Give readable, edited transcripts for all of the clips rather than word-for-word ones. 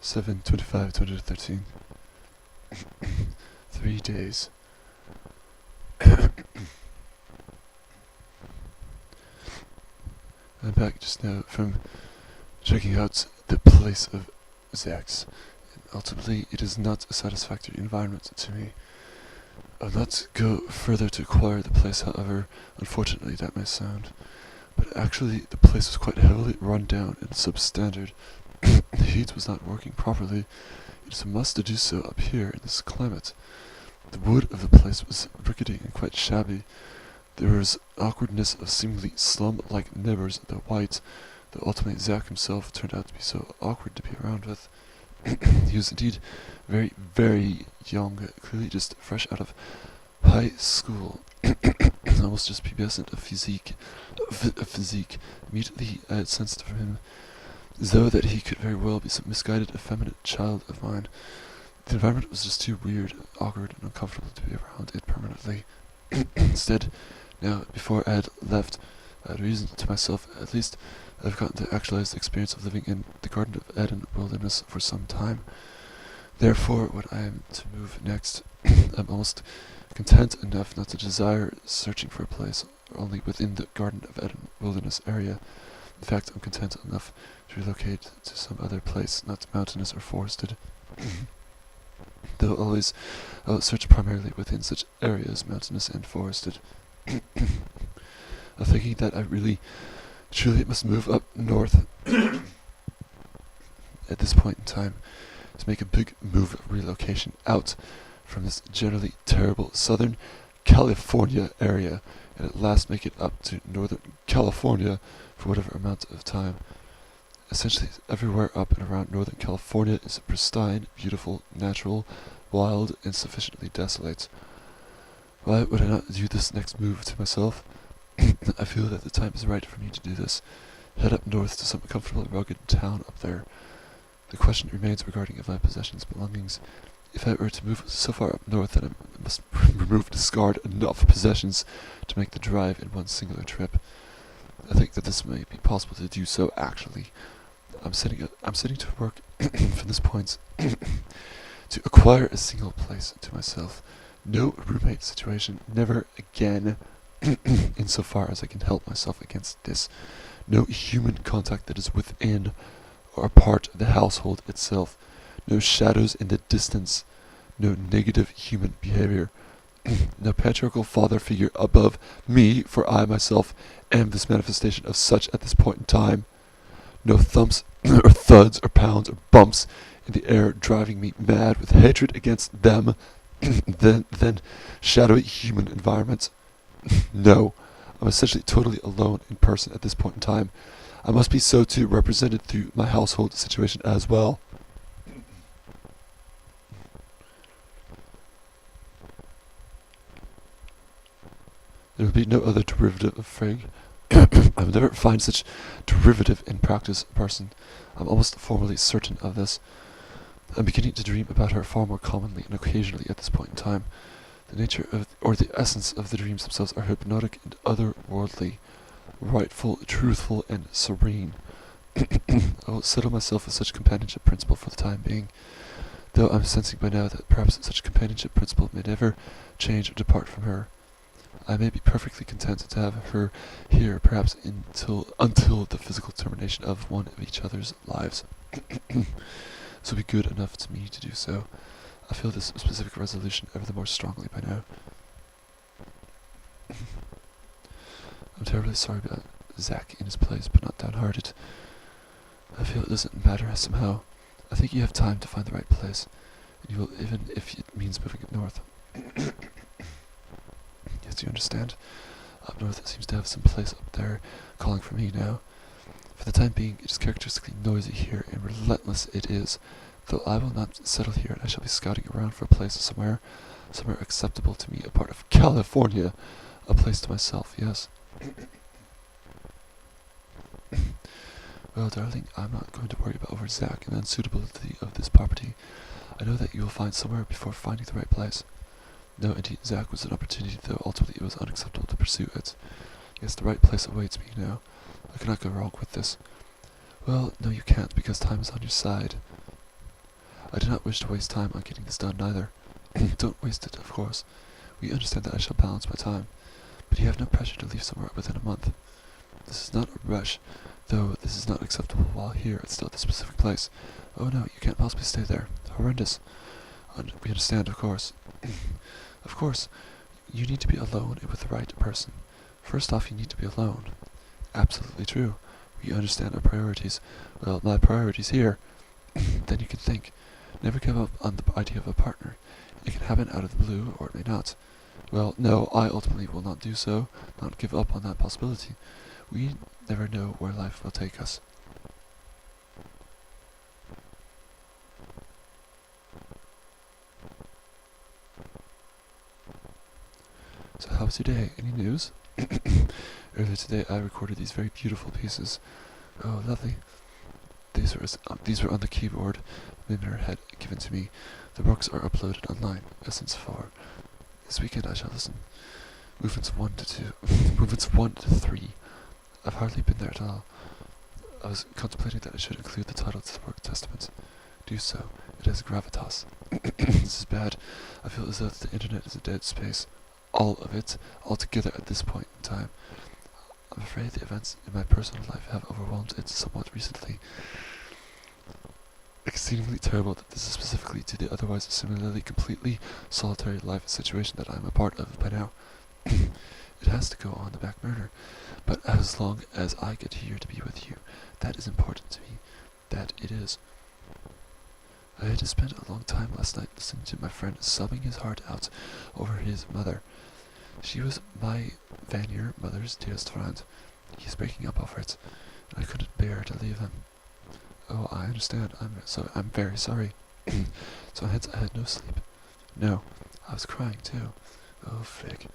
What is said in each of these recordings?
7/25/2013. 3 days. I'm back just now from checking out the place of Zach's. Ultimately, it is not a satisfactory environment to me. I'll not go further to acquire the place, however unfortunately that may sound. But actually, the place was quite heavily run down and substandard. The heat was not working properly. It is a must to do so up here in this climate. The wood of the place was rickety and quite shabby. There was awkwardness of seemingly slum-like neighbors, though white, though ultimately Zach himself turned out to be so awkward to be around with. He was indeed very, very young, clearly just fresh out of high school. Almost just pubescent of physique. Immediately I had sensed from him as though that he could very well be some misguided, effeminate child of mine. The environment was just too weird, awkward, and uncomfortable to be around it permanently. Instead, now, before I had left, I had reasoned to myself, at least I've gotten to actualize the experience of living in the Garden of Eden wilderness for some time. Therefore, when I am to move next, I'm almost content enough not to desire searching for a place only within the Garden of Eden wilderness area. In fact, I'm content enough to relocate to some other place, not mountainous or forested. Though always I'll search primarily within such areas, mountainous and forested. I'm thinking that I really, truly must move up north at this point in time to make a big move of relocation out from this generally terrible Southern California area and at last make it up to Northern California for whatever amount of time. Essentially, everywhere up and around Northern California is pristine, beautiful, natural, wild, and sufficiently desolate. Why would I not do this next move to myself? I feel that the time is right for me to do this. Head up north to some comfortable and rugged town up there. The question remains regarding my possessions, belongings. If I were to move so far up north, then I must discard enough possessions to make the drive in one singular trip. I think that this may be possible to do so, actually. I'm setting to work from this point to acquire a single place to myself. No roommate situation, never again, insofar as I can help myself against this. No human contact that is within or part of the household itself. No shadows in the distance. No negative human behavior. No patriarchal father figure above me, for I myself am this manifestation of such at this point in time. No thumps or thuds or pounds or bumps in the air driving me mad with hatred against them. then shadowy human environments. No, I'm essentially totally alone in person at this point in time. I must be so too, represented through my household situation as well. There will be no other derivative of Frigg. I will never find such derivative in practice person. I'm almost formally certain of this. I'm beginning to dream about her far more commonly and occasionally at this point in time. The nature of, or the essence of the dreams themselves are hypnotic and otherworldly, rightful, truthful, and serene. I will settle myself with such companionship principle for the time being, though I'm sensing by now that perhaps such companionship principle may never change or depart from her. I may be perfectly content to have her here, perhaps until the physical termination of one of each other's lives. This will be good enough to me to do so. I feel this specific resolution ever the more strongly by now. I'm terribly sorry about Zach in his place, but not downhearted. I feel it doesn't matter somehow. I think you have time to find the right place, and you will, even if it means moving up north. Yes, you understand? Up north it seems to have some place up there calling for me now. For the time being, it is characteristically noisy here, and relentless it is. Though I will not settle here, and I shall be scouting around for a place somewhere acceptable to me, a part of California, a place to myself, yes. Well, darling, I'm not going to worry over Zach and the unsuitability of this property. I know that you will find somewhere before finding the right place. No, indeed, Zach was an opportunity, though ultimately it was unacceptable to pursue it. Yes, the right place awaits me now. I cannot go wrong with this. Well, no, you can't, because time is on your side. I do not wish to waste time on getting this done, neither. Don't waste it, of course. We understand that I shall balance my time, but you have no pressure to leave somewhere within a month. This is not a rush, though this is not acceptable while here at still this specific place. Oh no, you can't possibly stay there. Horrendous. We understand, of course. Of course, you need to be alone and with the right person. First off, you need to be alone. Absolutely true. We understand our priorities. Well, my priorities here. Then you can think. Never give up on the idea of a partner. It can happen out of the blue, or it may not. Well, no, I ultimately will not do so, not give up on that possibility. We never know where life will take us. So how was your day? Any news? Earlier today I recorded these very beautiful pieces. Oh, lovely. These were on the keyboard Mimir had given to me. The works are uploaded online. Essence 4. This weekend I shall listen. Movements 1 to 2. Movements 1 to 3. I've hardly been there at all. I was contemplating that I should include the title to the work Testament. Do so. It has gravitas. This is bad. I feel as though the internet is a dead space. All of it, altogether at this point in time. I'm afraid the events in my personal life have overwhelmed it somewhat recently. Exceedingly terrible that this is specifically to the otherwise similarly completely solitary life situation that I am a part of by now. It has to go on the back burner, but as long as I get here to be with you, that is important to me. That it is. I had to spend a long time last night listening to my friend sobbing his heart out over his mother. She was my Vanir mother's dearest friend. He's breaking up over it, and I couldn't bear to leave him. Oh, I understand. I'm very sorry. So hence I had no sleep. No, I was crying too. Oh, frig.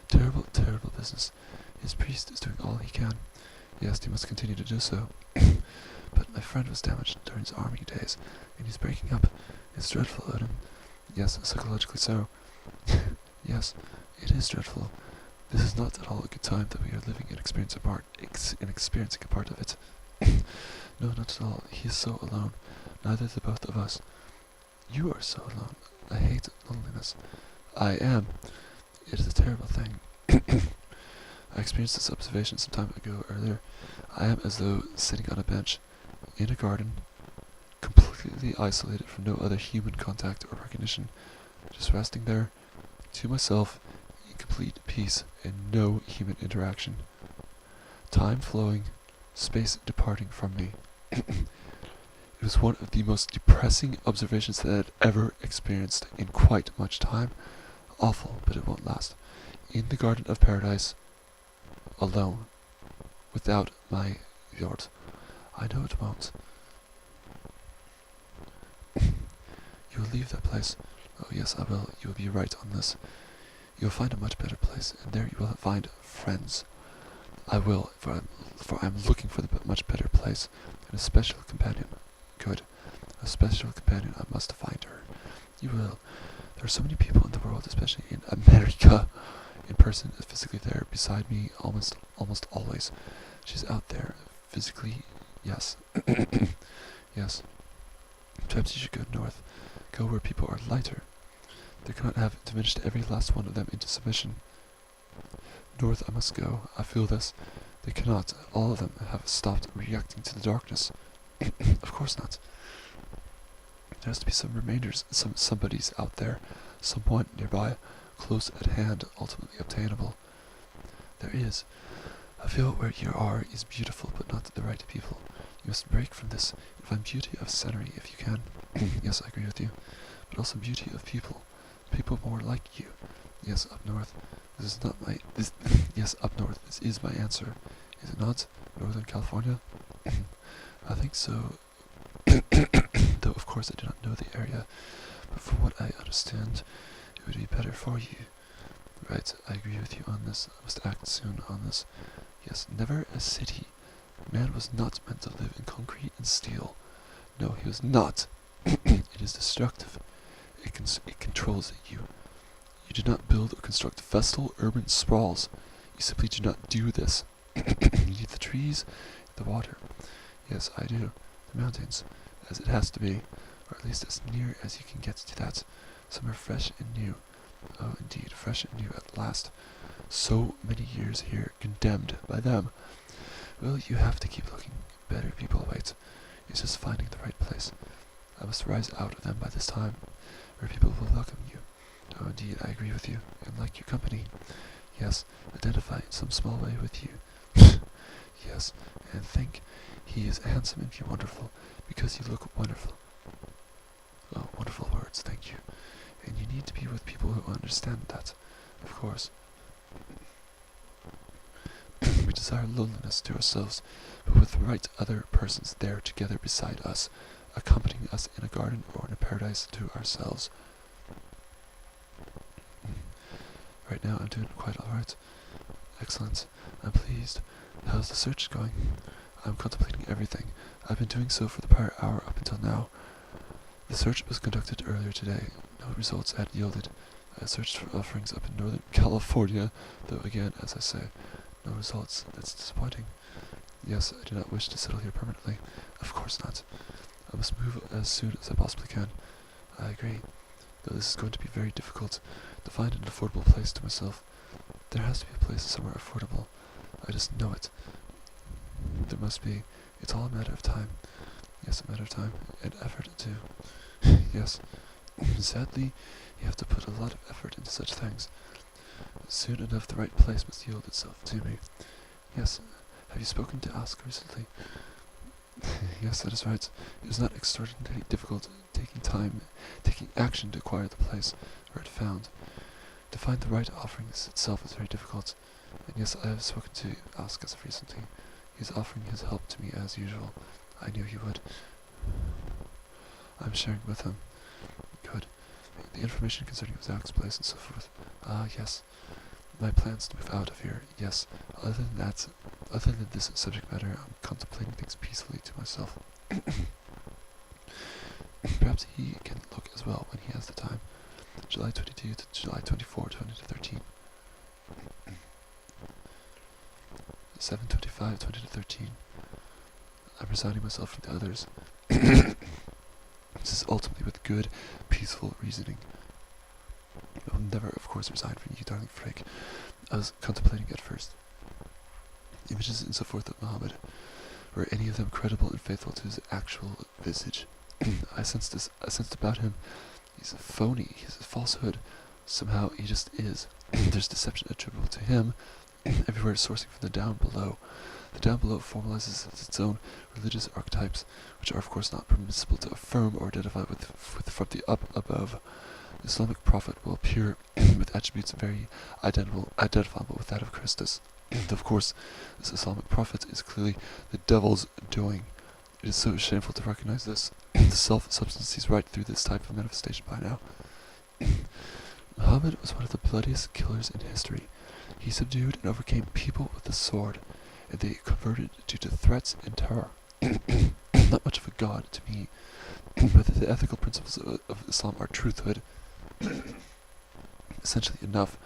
Terrible, terrible business. His priest is doing all he can. Yes, he must continue to do so. But my friend was damaged during his army days, and he's breaking up. It's dreadful, Odin. Yes, psychologically so. Yes, it is dreadful. This is not at all a good time that we are living and experiencing a part of it. No, not at all. He is so alone. Neither the both of us. You are so alone. I hate loneliness. I am. It is a terrible thing. I experienced this observation some time ago earlier. I am as though sitting on a bench, in a garden, completely isolated from no other human contact or recognition, just resting there, to myself, in complete peace and no human interaction. Time flowing, space departing from me. It was one of the most depressing observations that I had ever experienced in quite much time. Awful, but it won't last. In the Garden of Paradise, alone, without my Fjord. I know it won't. You will leave that place. Oh yes, I will. You will be right on this. You will find a much better place, and there you will find friends. I will, for I am looking for the much better place, and a special companion. Good. A special companion. I must find her. You will. There are so many people in the world, especially in America. In person, physically there, beside me, almost always. She's out there, physically, yes. Yes. Perhaps you should go north. Go where people are lighter. They cannot have diminished every last one of them into submission. North I must go. I feel this. They cannot. All of them have stopped reacting to the darkness. Of course not. There has to be some remainders, somebodies out there, someone nearby, close at hand, ultimately obtainable. There is. I feel where you are is beautiful, but not the right people. You must break from this and find beauty of scenery if you can. Yes, I agree with you. But also beauty of people. People more like you. Yes, up north. This is not my... yes, up north. This is my answer. Is it not? Northern California? I think so. Though, of course, I do not know the area. But from what I understand, it would be better for you. Right, I agree with you on this. I must act soon on this. Yes, never a city. Man was not meant to live in concrete and steel. No, he was not. It is destructive. It controls you. You do not build or construct vestal urban sprawls. You simply do not do this. You need the trees, the water. Yes, I do. The mountains, as it has to be. or at least as near as you can get to that. Somewhere fresh and new. Oh, indeed, fresh and new at last. So many years here, condemned by them. Well, you have to keep looking. Better people wait. It's just finding the right place. I must rise out of them by this time, where people will welcome you. Oh, indeed, I agree with you, and like your company. Yes, identify in some small way with you. Yes, and think he is handsome and you wonderful, because you look wonderful. Oh, wonderful words, thank you. And you need to be with people who understand that, of course. We desire loneliness to ourselves, but with the right other persons there together beside us, accompanying us in a garden or in a paradise to ourselves. Right now I'm doing quite alright. Excellent. I'm pleased. How's the search going? I'm contemplating everything. I've been doing so for the prior hour up until now. The search was conducted earlier today. No results had yielded. I searched for offerings up in Northern California, though again, as I say, no results. That's disappointing. Yes, I do not wish to settle here permanently. Of course not. I must move as soon as I possibly can. I agree, though this is going to be very difficult to find an affordable place to myself. There has to be a place somewhere affordable. I just know it. There must be. It's all a matter of time. Yes, a matter of time and effort too. Yes. Sadly, you have to put a lot of effort into such things. Soon enough the right place must yield itself to me. Yes. Have you spoken to Ask recently? Yes, that is right. It is not extraordinarily difficult taking action to acquire the place where it found. To find the right offerings itself is very difficult. And yes, I have spoken to Ask as of recently. He is offering his help to me as usual. I knew he would. I'm sharing with him. Good. The information concerning Zach's place and so forth. Ah, yes. My plans to move out of here, yes. Other than this subject matter, I'm contemplating things peacefully to myself. Perhaps he can look as well when he has the time. July 22 to July 24, 2013. 7/25, 2013. I'm resigning myself from the others. This is ultimately with good, peaceful reasoning. I will never, of course, resign from you, darling Frank. I was contemplating at first. Images and so forth of Muhammad. Were any of them credible and faithful to his actual visage? I sensed about him. He's a phony. He's a falsehood. Somehow he just is. There's deception attributable to him everywhere, sourcing from the down below. The down below formalizes its own religious archetypes, which are of course not permissible to affirm or identify with from the up above. The Islamic prophet will appear with attributes very identifiable with that of Christus. Of course, this Islamic prophet is clearly the devil's doing. It is so shameful to recognize this. The self-substance sees right through this type of manifestation by now. Muhammad was one of the bloodiest killers in history. He subdued and overcame people with the sword, and they converted due to threats and terror. Not much of a god to me, but the ethical principles of Islam are truthhood. Essentially enough,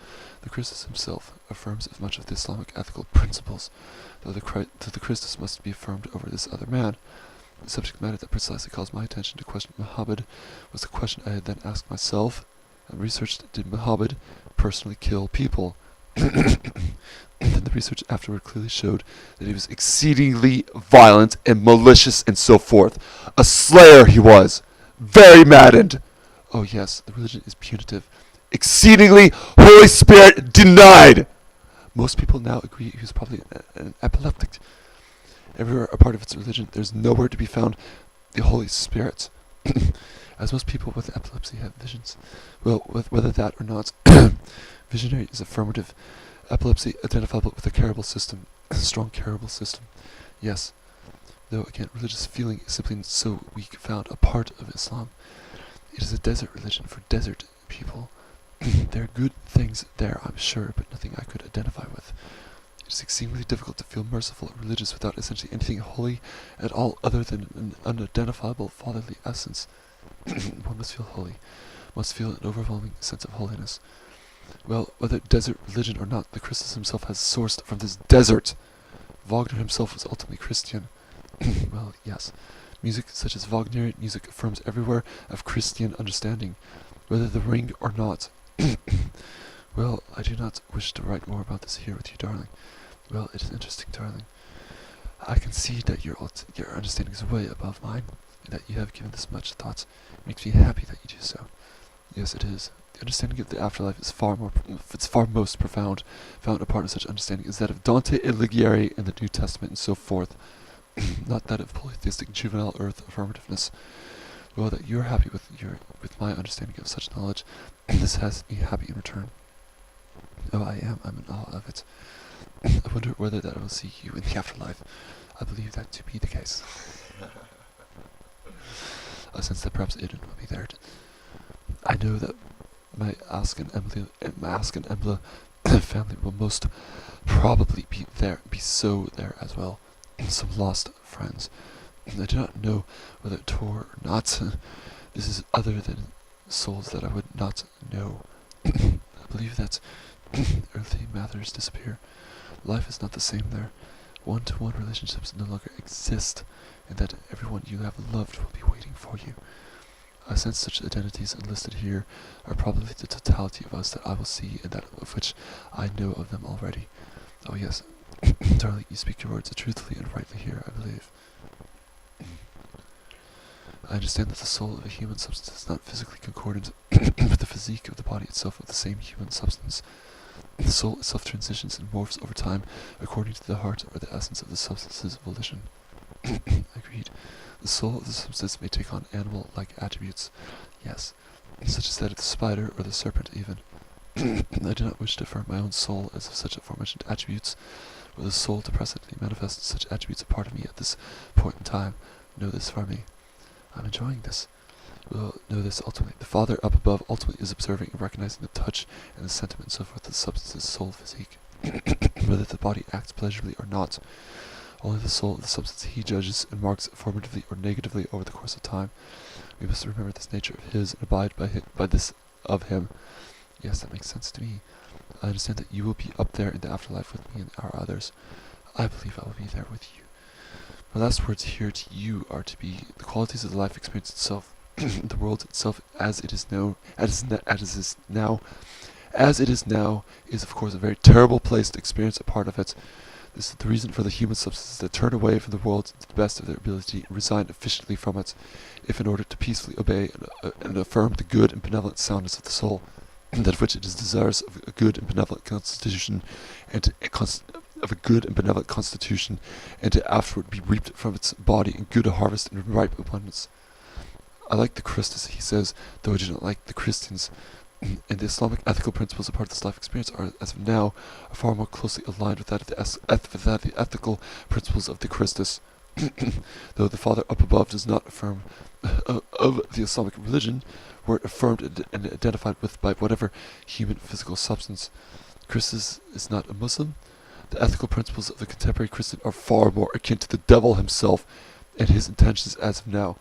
the Christus himself affirms as much of the Islamic ethical principles, though the Christus must be affirmed over this other man. The subject matter that precisely calls my attention to question Muhammad was the question I had then asked myself, and researched: did Muhammad personally kill people? And then the research afterward clearly showed that he was exceedingly violent and malicious and so forth. A slayer he was. Very maddened. Oh yes, the religion is punitive. Exceedingly Holy Spirit denied. Most people now agree he was probably an epileptic. Everywhere a part of its religion, there's nowhere to be found the Holy Spirit. As most people with epilepsy have visions. Well, whether that or not, visionary is affirmative. Epilepsy identifiable with a carable system, a strong carable system. Yes, though again, religious feeling is simply so weak found a part of Islam. It is a desert religion for desert people. There are good things there, I'm sure, but nothing I could identify with. It is exceedingly difficult to feel merciful or religious without essentially anything holy at all other than an unidentifiable fatherly essence. One must feel holy, must feel an overwhelming sense of holiness. Well, whether desert religion or not, the Christus himself has sourced from this desert. Wagner himself was ultimately Christian. Well, yes. Music such as Wagnerian music affirms everywhere of Christian understanding, whether the ring or not. Well, I do not wish to write more about this here with you, darling. Well, it is interesting, darling. I can see that your understanding is way above mine, and that you have given this much thought. It makes me happy that you do so. Yes, it is. The understanding of the afterlife is far most profound. Found a part of such understanding is that of Dante Alighieri in the New Testament and so forth, not that of polytheistic juvenile earth affirmativeness. Well, that you are happy with my understanding of such knowledge, and this has me happy in return. Oh, I am. I'm in awe of it. I wonder whether that I will see you in the afterlife. I believe that to be the case. I sense that perhaps Aiden will be there. I know that my Ask and Embla family will most probably be so there as well. Some lost friends. I do not know whether Tor or not. This is other than souls that I would not know. I believe that earthly matters disappear. Life is not the same there. One-to-one relationships no longer exist, and that everyone you have loved will be waiting for you. I sense such identities enlisted here are probably the totality of us that I will see, and that of which I know of them already. Oh yes, darling, you speak your words truthfully and rightly here, I believe. I understand that the soul of a human substance is not physically concordant with the physique of the body itself of the same human substance. The soul itself transitions and morphs over time according to the heart or the essence of the substance's volition. Agreed. The soul of the substance may take on animal-like attributes, yes, such as that of the spider or the serpent even. I do not wish to affirm my own soul as of such aforementioned attributes, but the soul to presently manifests such attributes a part of me at this point in time. Know this for me. I'm enjoying this. We'll know this ultimately. The Father up above ultimately is observing and recognizing the touch and the sentiment and so forth of the substance's soul physique, whether the body acts pleasurably or not. Only the soul of the substance he judges and marks affirmatively or negatively over the course of time. We must remember this nature of his and abide by this of him. Yes, that makes sense to me. I understand that you will be up there in the afterlife with me and our others. I believe I will be there with you. My last words here to you are to be the qualities of the life experience itself, the world itself as it is now, is of course a very terrible place to experience a part of it. This is the reason for the human substances that turn away from the world to the best of their ability and resign efficiently from it, if in order to peacefully obey and affirm the good and benevolent soundness of the soul, that of which it is desirous of a good and benevolent constitution, and to afterward be reaped from its body in good harvest and ripe abundance. I like the Christus, he says, though I do not like the Christians. And the Islamic ethical principles a part of this life experience are, as of now, far more closely aligned with that of the ethical principles of the Christus. Though the Father up above does not affirm of the Islamic religion, were it affirmed and identified with by whatever human physical substance. Christus is not a Muslim. The ethical principles of the contemporary Christian are far more akin to the devil himself and his intentions as of now,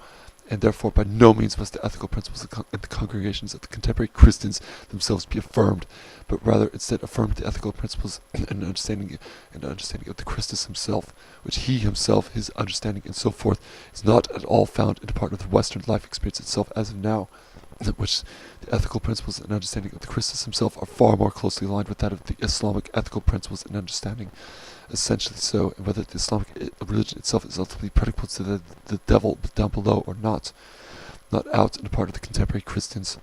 and therefore by no means must the ethical principles in the congregations of the contemporary Christians themselves be affirmed, but rather instead affirm the ethical principles and understanding of the Christus himself, which he himself, his understanding and so forth, is not at all found in a part of the Western life experience itself as of now, which the ethical principles and understanding of the Christus himself are far more closely aligned with that of the Islamic ethical principles and understanding, essentially so, and whether the Islamic religion itself is ultimately predicable to the devil down below or not out in a part of the contemporary Christians.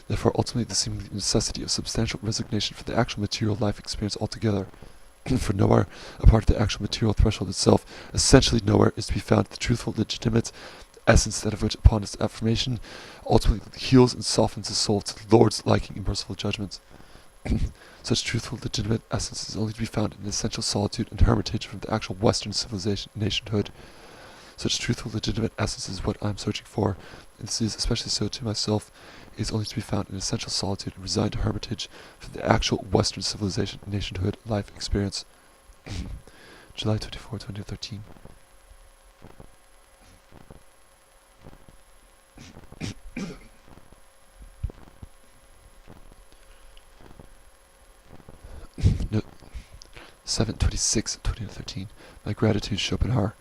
Therefore, ultimately, the seeming necessity of substantial resignation from the actual material life experience altogether. For nowhere, a part of the actual material threshold itself, essentially nowhere, is to be found the truthful, legitimate essence that of which, upon its affirmation, ultimately heals and softens the soul to the Lord's liking and merciful judgments. Such truthful, legitimate essence is only to be found in essential solitude and hermitage from the actual Western civilization nationhood. Such truthful, legitimate essence is what I am searching for, and this is especially so to myself, is only to be found in essential solitude and resigned hermitage from the actual Western civilization nationhood life experience. July 24, 2013. No, 7/26/2013. My gratitude, Schopenhauer.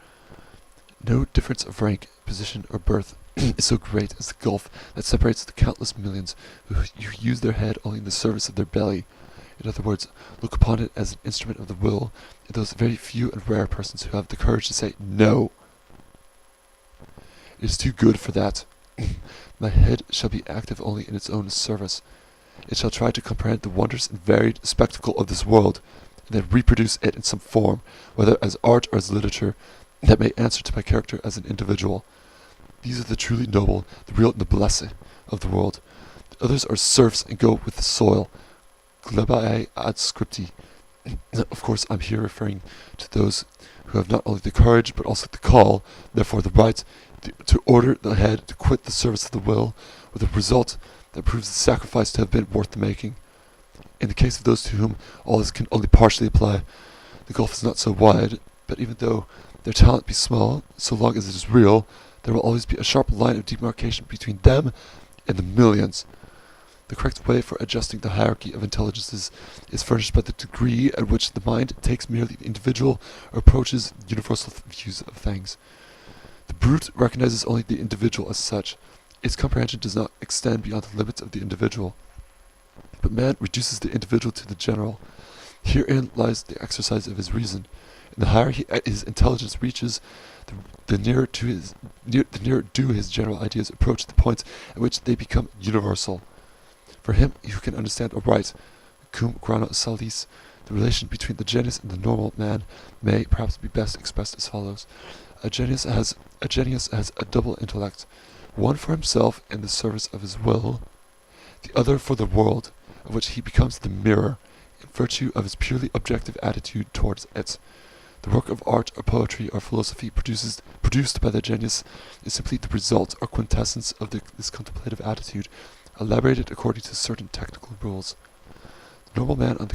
No difference of rank, position, or birth is so great as the gulf that separates the countless millions who use their head only in the service of their belly. In other words, look upon it as an instrument of the will, and those very few and rare persons who have the courage to say no. It is too good for that. My head shall be active only in its own service. It shall try to comprehend the wondrous and varied spectacle of this world, and then reproduce it in some form, whether as art or as literature, that may answer to my character as an individual. These are the truly noble, the real noblesse of the world. The others are serfs and go with the soil. Glebae ad scripti. Of course, I'm here referring to those who have not only the courage, but also the call, therefore the right, to order the head to quit the service of the will, with a result that proves the sacrifice to have been worth the making. In the case of those to whom all this can only partially apply, the gulf is not so wide, but even though their talent be small, so long as it is real, there will always be a sharp line of demarcation between them and the millions. The correct way for adjusting the hierarchy of intelligences is furnished by the degree at which the mind takes merely the individual or approaches universal views of things. The brute recognizes only the individual as such. Its comprehension does not extend beyond the limits of the individual. But man reduces the individual to the general. Herein lies the exercise of his reason. In the higher his intelligence reaches, the nearer do his general ideas approach the point at which they become universal. For him who can understand aright, cum grano salis, the relation between the genius and the normal man may perhaps be best expressed as follows. A genius has a double intellect, one for himself in the service of his will, the other for the world, of which he becomes the mirror, in virtue of his purely objective attitude towards it. The work of art or poetry or philosophy produced by the genius is simply the result or quintessence of this contemplative attitude, elaborated according to certain technical rules. The normal man, on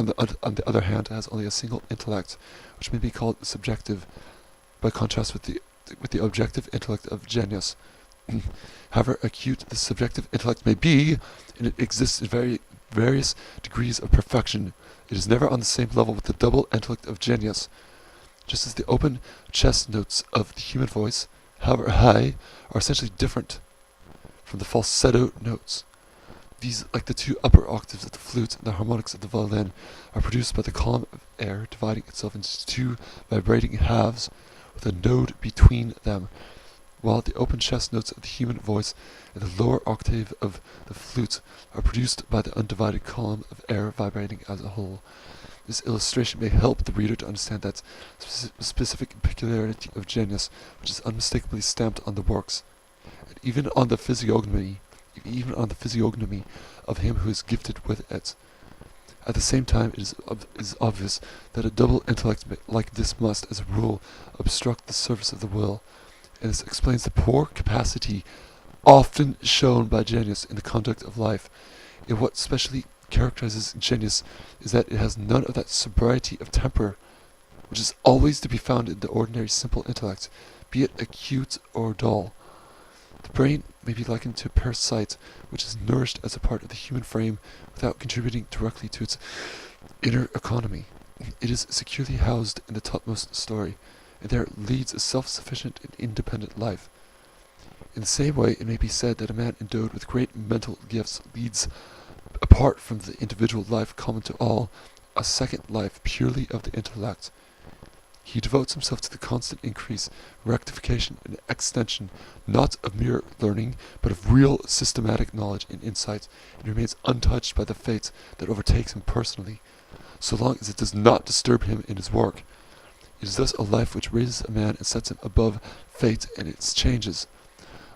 the other hand, has only a single intellect, which may be called subjective, by contrast with the objective intellect of genius. However acute the subjective intellect may be, and it exists in various degrees of perfection, it is never on the same level with the double intellect of genius. Just as the open chest notes of the human voice, however high, are essentially different from the falsetto notes. These, like the two upper octaves of the flute and the harmonics of the violin, are produced by the column of air dividing itself into two vibrating halves, with a node between them, while the open chest notes of the human voice and the lower octave of the flute are produced by the undivided column of air vibrating as a whole. This illustration may help the reader to understand that specific peculiarity of genius, which is unmistakably stamped on the works, and even on the physiognomy of him who is gifted with it. At the same time, it is obvious that a double intellect like this must, as a rule, obstruct the service of the will, and this explains the poor capacity often shown by genius in the conduct of life. And what specially characterizes genius is that it has none of that sobriety of temper which is always to be found in the ordinary simple intellect, be it acute or dull. The brain may be likened to a parasite which is nourished as a part of the human frame without contributing directly to its inner economy. It is securely housed in the topmost story, and there leads a self-sufficient and independent life. In the same way, it may be said that a man endowed with great mental gifts leads, apart from the individual life common to all, a second life purely of the intellect. He devotes himself to the constant increase, rectification, and extension, not of mere learning, but of real systematic knowledge and insight, and remains untouched by the fate that overtakes him personally, so long as it does not disturb him in his work. It is thus a life which raises a man and sets him above fate and its changes.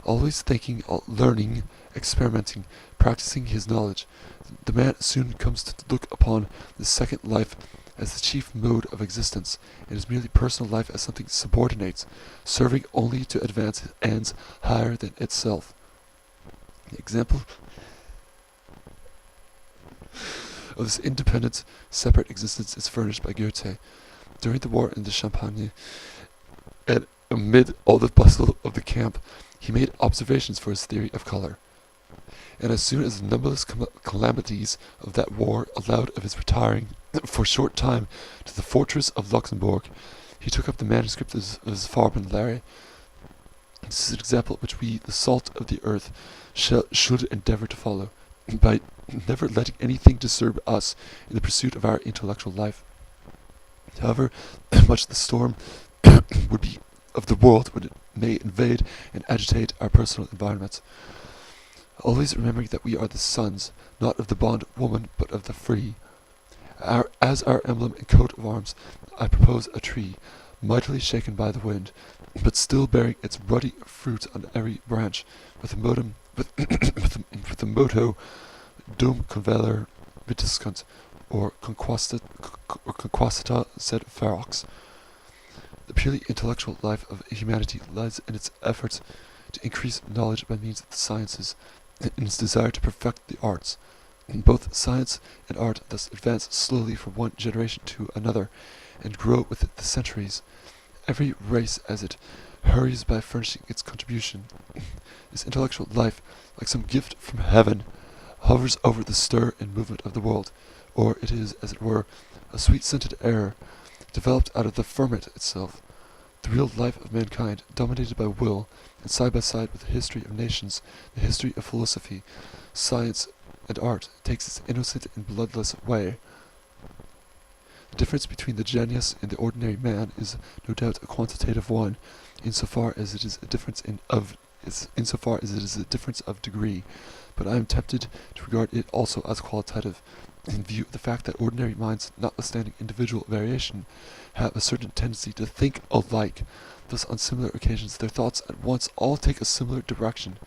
Always thinking, learning, experimenting, practicing his knowledge, the man soon comes to look upon this second life as the chief mode of existence, and his merely personal life as something subordinate, serving only to advance ends higher than itself. The example of this independent, separate existence is furnished by Goethe. During the war in the Champagne, and amid all the bustle of the camp, he made observations for his theory of color. And as soon as the numberless calamities of that war allowed of his retiring for a short time to the fortress of Luxembourg, He took up the manuscript of his Farbonlare. This is an example which we, the salt of the earth, should endeavour to follow, by never letting anything disturb us in the pursuit of our intellectual life. However much the storm would be of the world when it may invade and agitate our personal environments. Always remembering that we are the sons, not of the bond woman, but of the free. As our emblem and coat of arms, I propose a tree, mightily shaken by the wind, but still bearing its ruddy fruit on every branch, with the motto Dum conveller vitiscunt, or conquastata sed ferox. The purely intellectual life of humanity lies in its efforts to increase knowledge by means of the sciences, and in its desire to perfect the arts. Both science and art thus advance slowly from one generation to another, and grow with it the centuries. Every race, as it hurries by furnishing its contribution, this intellectual life, like some gift from heaven, hovers over the stir and movement of the world, or it is, as it were, a sweet-scented air, developed out of the ferment itself. The real life of mankind, dominated by will, and side by side with the history of nations, the history of philosophy, science, and art, takes its innocent and bloodless way. The difference between the genius and the ordinary man is no doubt a quantitative one, insofar as it is a difference of degree, but I am tempted to regard it also as qualitative, in view of the fact that ordinary minds, notwithstanding individual variation, have a certain tendency to think alike. Thus, on similar occasions, their thoughts at once all take a similar direction,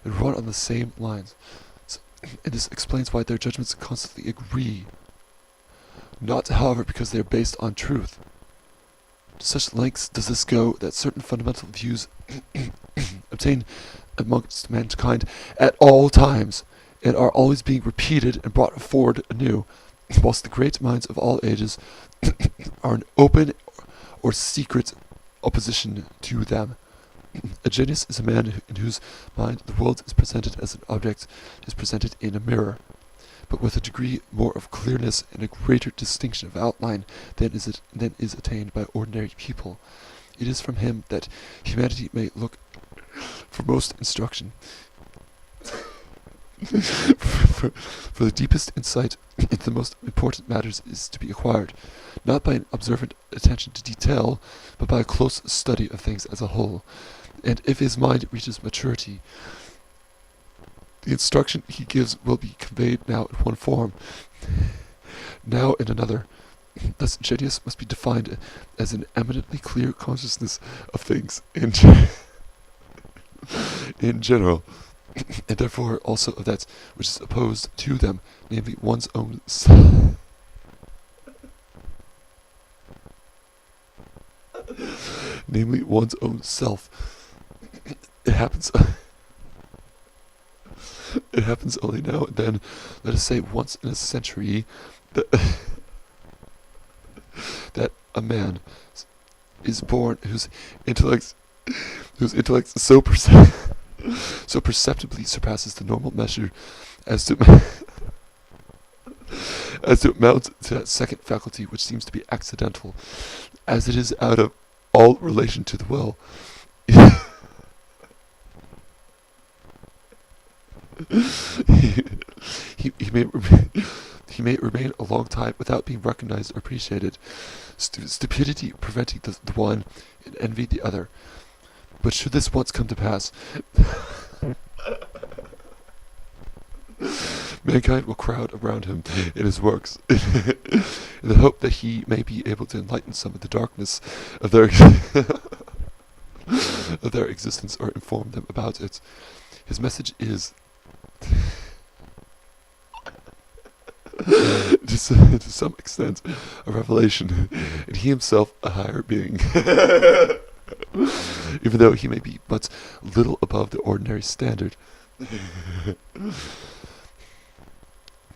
and run on the same lines. And this explains why their judgments constantly agree, not, however, because they are based on truth. To such lengths does this go that certain fundamental views obtain amongst mankind at all times, and are always being repeated and brought forward anew, whilst the great minds of all ages are in open or secret opposition to them. A genius is a man in whose mind the world is presented as an object is presented in a mirror, but with a degree more of clearness and a greater distinction of outline than is attained by ordinary people. It is from him that humanity may look for most instruction. For the deepest insight into the most important matters is to be acquired, not by an observant attention to detail, but by a close study of things as a whole. And if his mind reaches maturity, the instruction he gives will be conveyed now in one form, now in another. Thus, genius must be defined as an eminently clear consciousness of things in general, and therefore also of that which is opposed to them, namely one's own self. Namely one's own self. It happens only now and then, let us say once in a century, that a man is born whose intellect so perceptibly surpasses the normal measure as to amount to that second faculty which seems to be accidental, as it is out of all relation to the will. He may remain a long time without being recognized or appreciated, stupidity preventing the one and envy the other. But should this once come to pass, mankind will crowd around him in his works, in the hope that he may be able to enlighten some of the darkness of their existence, or inform them about it. His message is to some extent a revelation, and he himself a higher being, even though he may be but little above the ordinary standard.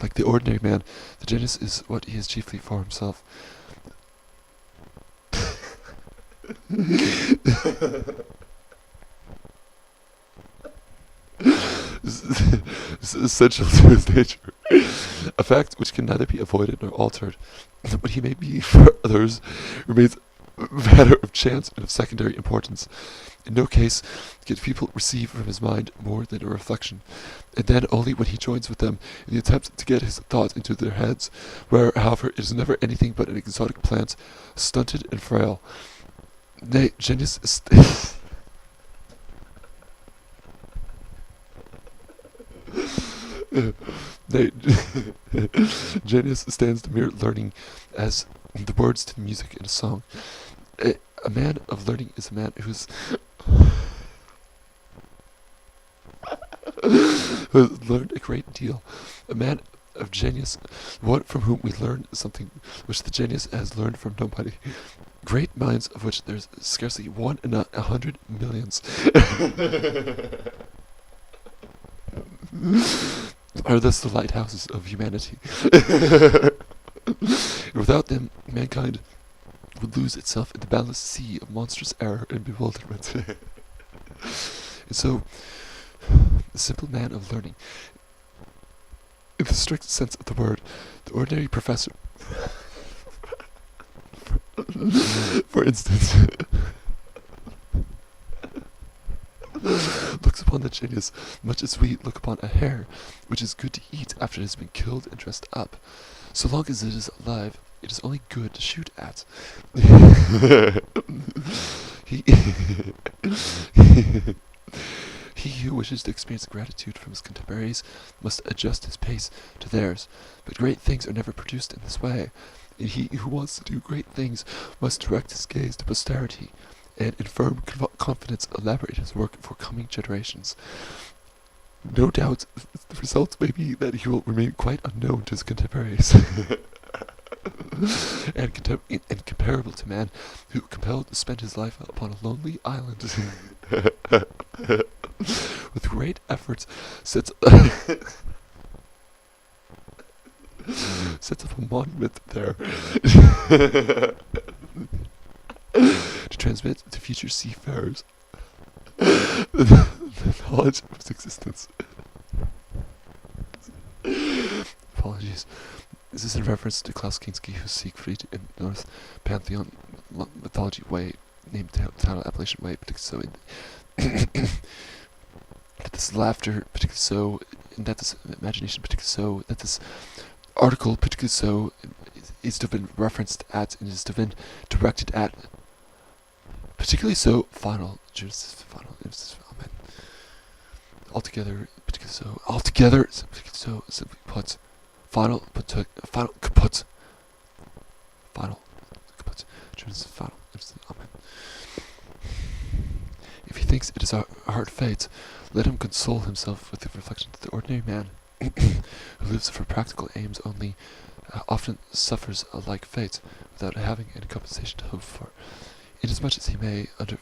Like the ordinary man, the genius is what he is chiefly for himself. This is essential to his nature, a fact which can neither be avoided nor altered. What he may be for others remains matter of chance and of secondary importance. In no case can people receive from his mind more than a reflection, and then only when he joins with them in the attempt to get his thought into their heads, where, however, it is never anything but an exotic plant, stunted and frail. Nay, genius is Nay, genius stands the mere learning as the words to the music in a song. A man of learning is a man who has learned a great deal. A man of genius, one from whom we learn something which the genius has learned from nobody. Great minds of which there's scarcely one in 100 millions. Are thus the lighthouses of humanity. Without them, mankind would lose itself in the boundless sea of monstrous error and bewilderment. And so, the simple man of learning, in the strict sense of the word, the ordinary professor, for instance, looks upon the genius much as we look upon a hare, which is good to eat after it has been killed and dressed up. So long as it is alive, it is only good to shoot at. He who wishes to experience gratitude from his contemporaries must adjust his pace to theirs, but great things are never produced in this way, and he who wants to do great things must direct his gaze to posterity, and in firm confidence elaborate his work for coming generations. No doubt the result may be that he will remain quite unknown to his contemporaries, and comparable to man who, compelled to spend his life upon a lonely island, with great efforts sets up a monument there to transmit to future seafarers the knowledge of his existence. Apologies. This is in reference to Klaus Kinski, whose Siegfried in North Pantheon mythology way, named title Appalachian Way, particularly so in that this laughter, particularly so, and that this imagination, particularly so, that this article, particularly so, is to have been referenced at and is to have been directed at, particularly so, final, Genesis, final, Amen. Altogether, particularly so, altogether, particularly so, simply put, final kaput, Genesis, final, Amen. If he thinks it is a hard fate, let him console himself with the reflection that the ordinary man, who lives for practical aims only, often suffers a like fate, without having any compensation to hope for, inasmuch as he may, under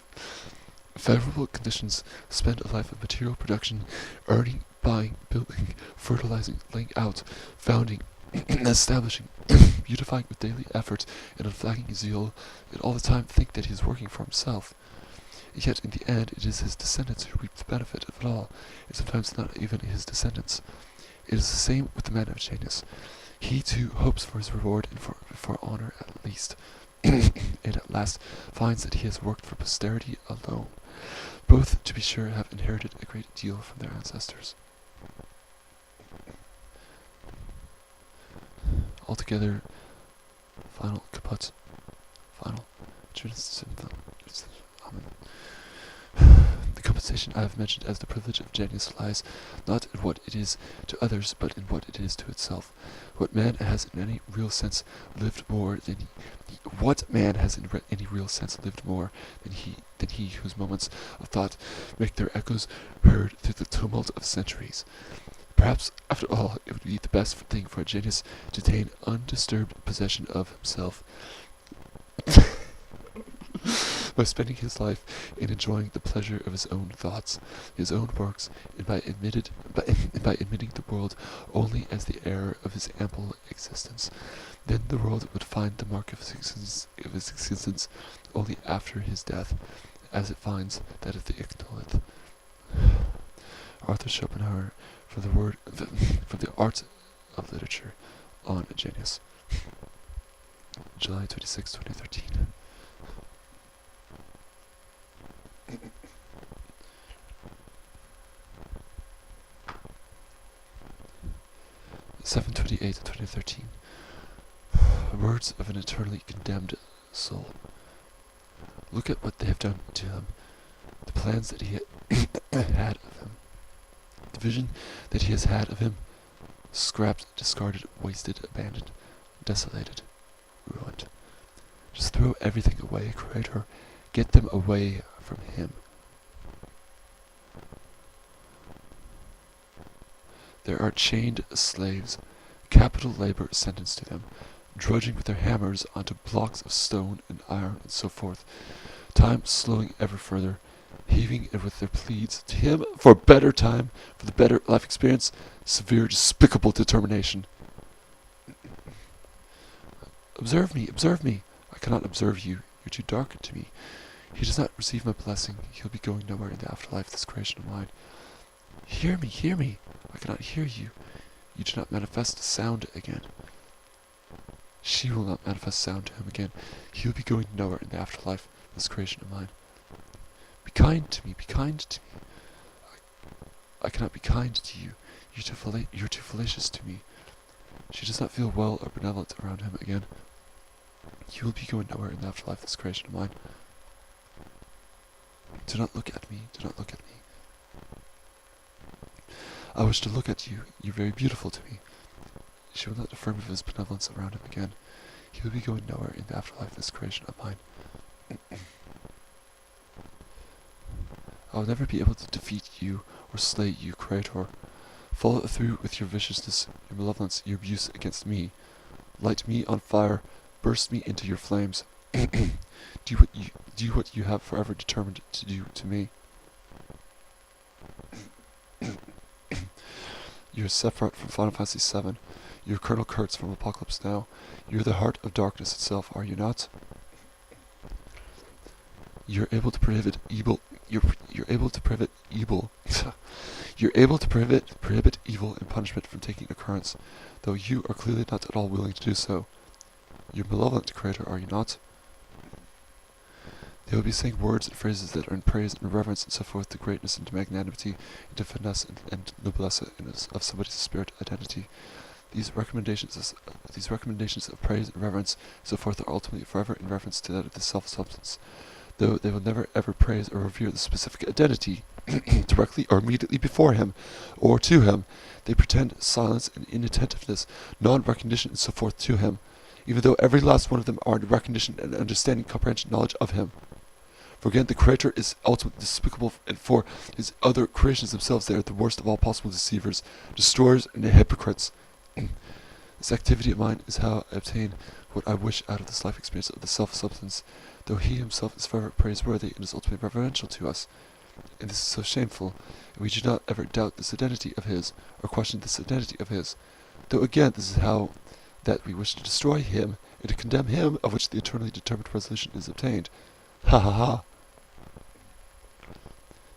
favorable conditions, spend a life of material production, earning, buying, building, fertilizing, laying out, founding, establishing, beautifying with daily effort and unflagging zeal, and all the time think that he is working for himself. Yet in the end it is his descendants who reap the benefit of it all, and sometimes not even his descendants. It is the same with the man of genius. He too hopes for his reward and for honor at least, and at last finds that he has worked for posterity alone. Both, to be sure, have inherited a great deal from their ancestors. Altogether, final kaput, final, Amen. The compensation I have mentioned as the privilege of genius lies not in what it is to others, but in what it is to itself. What man has in any real sense lived more than he whose moments of thought make their echoes heard through the tumult of centuries. Perhaps, after all, it would be the best thing for a genius to attain undisturbed possession of himself, by spending his life in enjoying the pleasure of his own thoughts, his own works, and by admitting the world only as the heir of his ample existence. Then the world would find the mark of his existence only after his death, as it finds that of the ignorant. Arthur Schopenhauer, for the art of literature, on genius. July 26, 2013. (728 to 2013). Words of an eternally condemned soul. Look at what they have done to him. The plans that he had of him. The vision that he has had of him. Scrapped, discarded, wasted, abandoned, desolated, ruined. Just throw everything away, Creator. Get them away from him. There are chained slaves, capital labor sentenced to them, drudging with their hammers onto blocks of stone and iron and so forth, time slowing ever further, heaving it with their pleads to him for a better time, for the better life experience, severe, despicable determination. Observe me, observe me. I cannot observe you. You're too dark to me. He does not receive my blessing. He'll be going nowhere in the afterlife, this creation of mine. Hear me, hear me. I cannot hear you. You do not manifest sound again. She will not manifest sound to him again. He will be going nowhere in the afterlife, this creation of mine. Be kind to me, be kind to me. I cannot be kind to you. You're too fallacious to me. She does not feel well or benevolent around him again. He will be going nowhere in the afterlife, this creation of mine. Do not look at me, do not look at me. I wish to look at you. You're very beautiful to me. She will not affirm of his benevolence around him again. He will be going nowhere in the afterlife, this creation of mine. I will never be able to defeat you or slay you, Creator. Follow through with your viciousness, your malevolence, your abuse against me. Light me on fire. Burst me into your flames. Do what you have forever determined to do to me. You're Sephiroth from Final Fantasy VII. You're Colonel Kurtz from Apocalypse Now. You're the heart of darkness itself, are you not? You're able to prohibit evil. You're able to prohibit evil. You're able to prohibit evil and punishment from taking occurrence, though you are clearly not at all willing to do so. You're malevolent, Creator, are you not? They will be saying words and phrases that are in praise and reverence and so forth to greatness and to magnanimity, and to finesse and noblesse of somebody's spirit identity. These recommendations of praise and reverence, so forth, are ultimately forever in reference to that of the self-substance, though they will never ever praise or revere the specific identity directly or immediately before him or to him. They pretend silence and inattentiveness, non-recognition and so forth to him, even though every last one of them are in recognition and understanding, comprehension, knowledge of him. For again, the Creator is ultimately despicable, and for his other creations themselves, they are the worst of all possible deceivers, destroyers, and hypocrites. This activity of mine is how I obtain what I wish out of this life experience of the self-substance, though he himself is forever praiseworthy and is ultimately reverential to us. And this is so shameful, and we do not ever doubt this identity of his, or question this identity of his. Though again, this is how that we wish to destroy him, and to condemn him, of which the eternally determined resolution is obtained. Ha ha ha!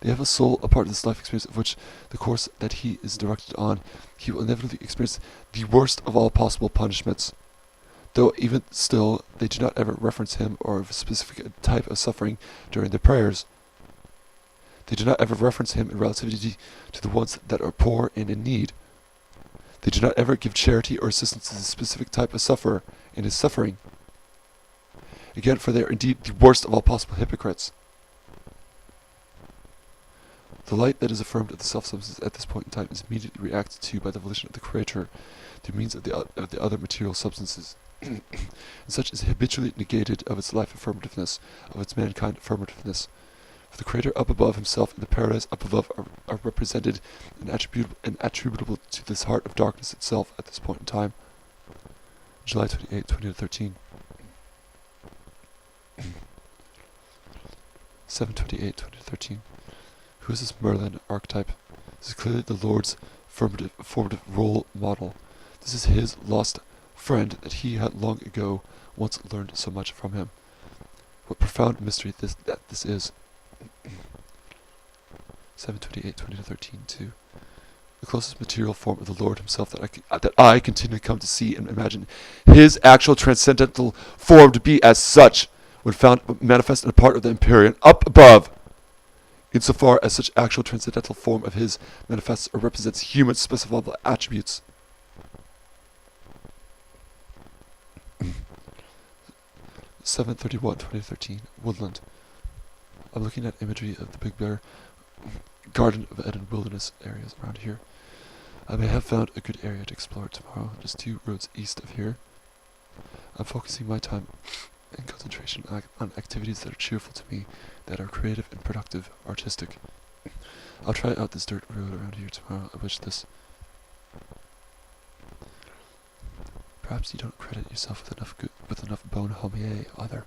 They have a soul, a part of this life experience of which the course that he is directed on, he will inevitably experience the worst of all possible punishments. Though even still, they do not ever reference him or a specific type of suffering during their prayers. They do not ever reference him in relativity to the ones that are poor and in need. They do not ever give charity or assistance to the specific type of sufferer in his suffering. Again, for they are indeed the worst of all possible hypocrites. The light that is affirmed of the self-substance at this point in time is immediately reacted to by the volition of the Creator through means of the other material substances, and such is habitually negated of its life affirmativeness, of its mankind affirmativeness. For the Creator up above himself and the paradise up above are represented and attributable to this heart of darkness itself at this point in time. July 28, 2013. 7/28, 2013. Who is this Merlin archetype? This is clearly the Lord's formative role model. This is his lost friend that he had long ago once learned so much from him. What profound mystery this is. 7/28, 2013, 2. The closest material form of the Lord himself that I continue to come to see and imagine his actual transcendental form to be as such, when found manifest in a part of the Empyrean up above. insofar as such actual transcendental form of his manifests or represents human specifiable attributes. 7/31/2013, Woodland. I'm looking at imagery of the Big Bear Garden of Eden wilderness areas around here. I may have found a good area to explore tomorrow, just 2 roads east of here. I'm focusing my time and concentration on activities that are cheerful to me, that are creative and productive, artistic. I'll try out this dirt road around here tomorrow. I wish this. Perhaps you don't credit yourself with enough bon homie either.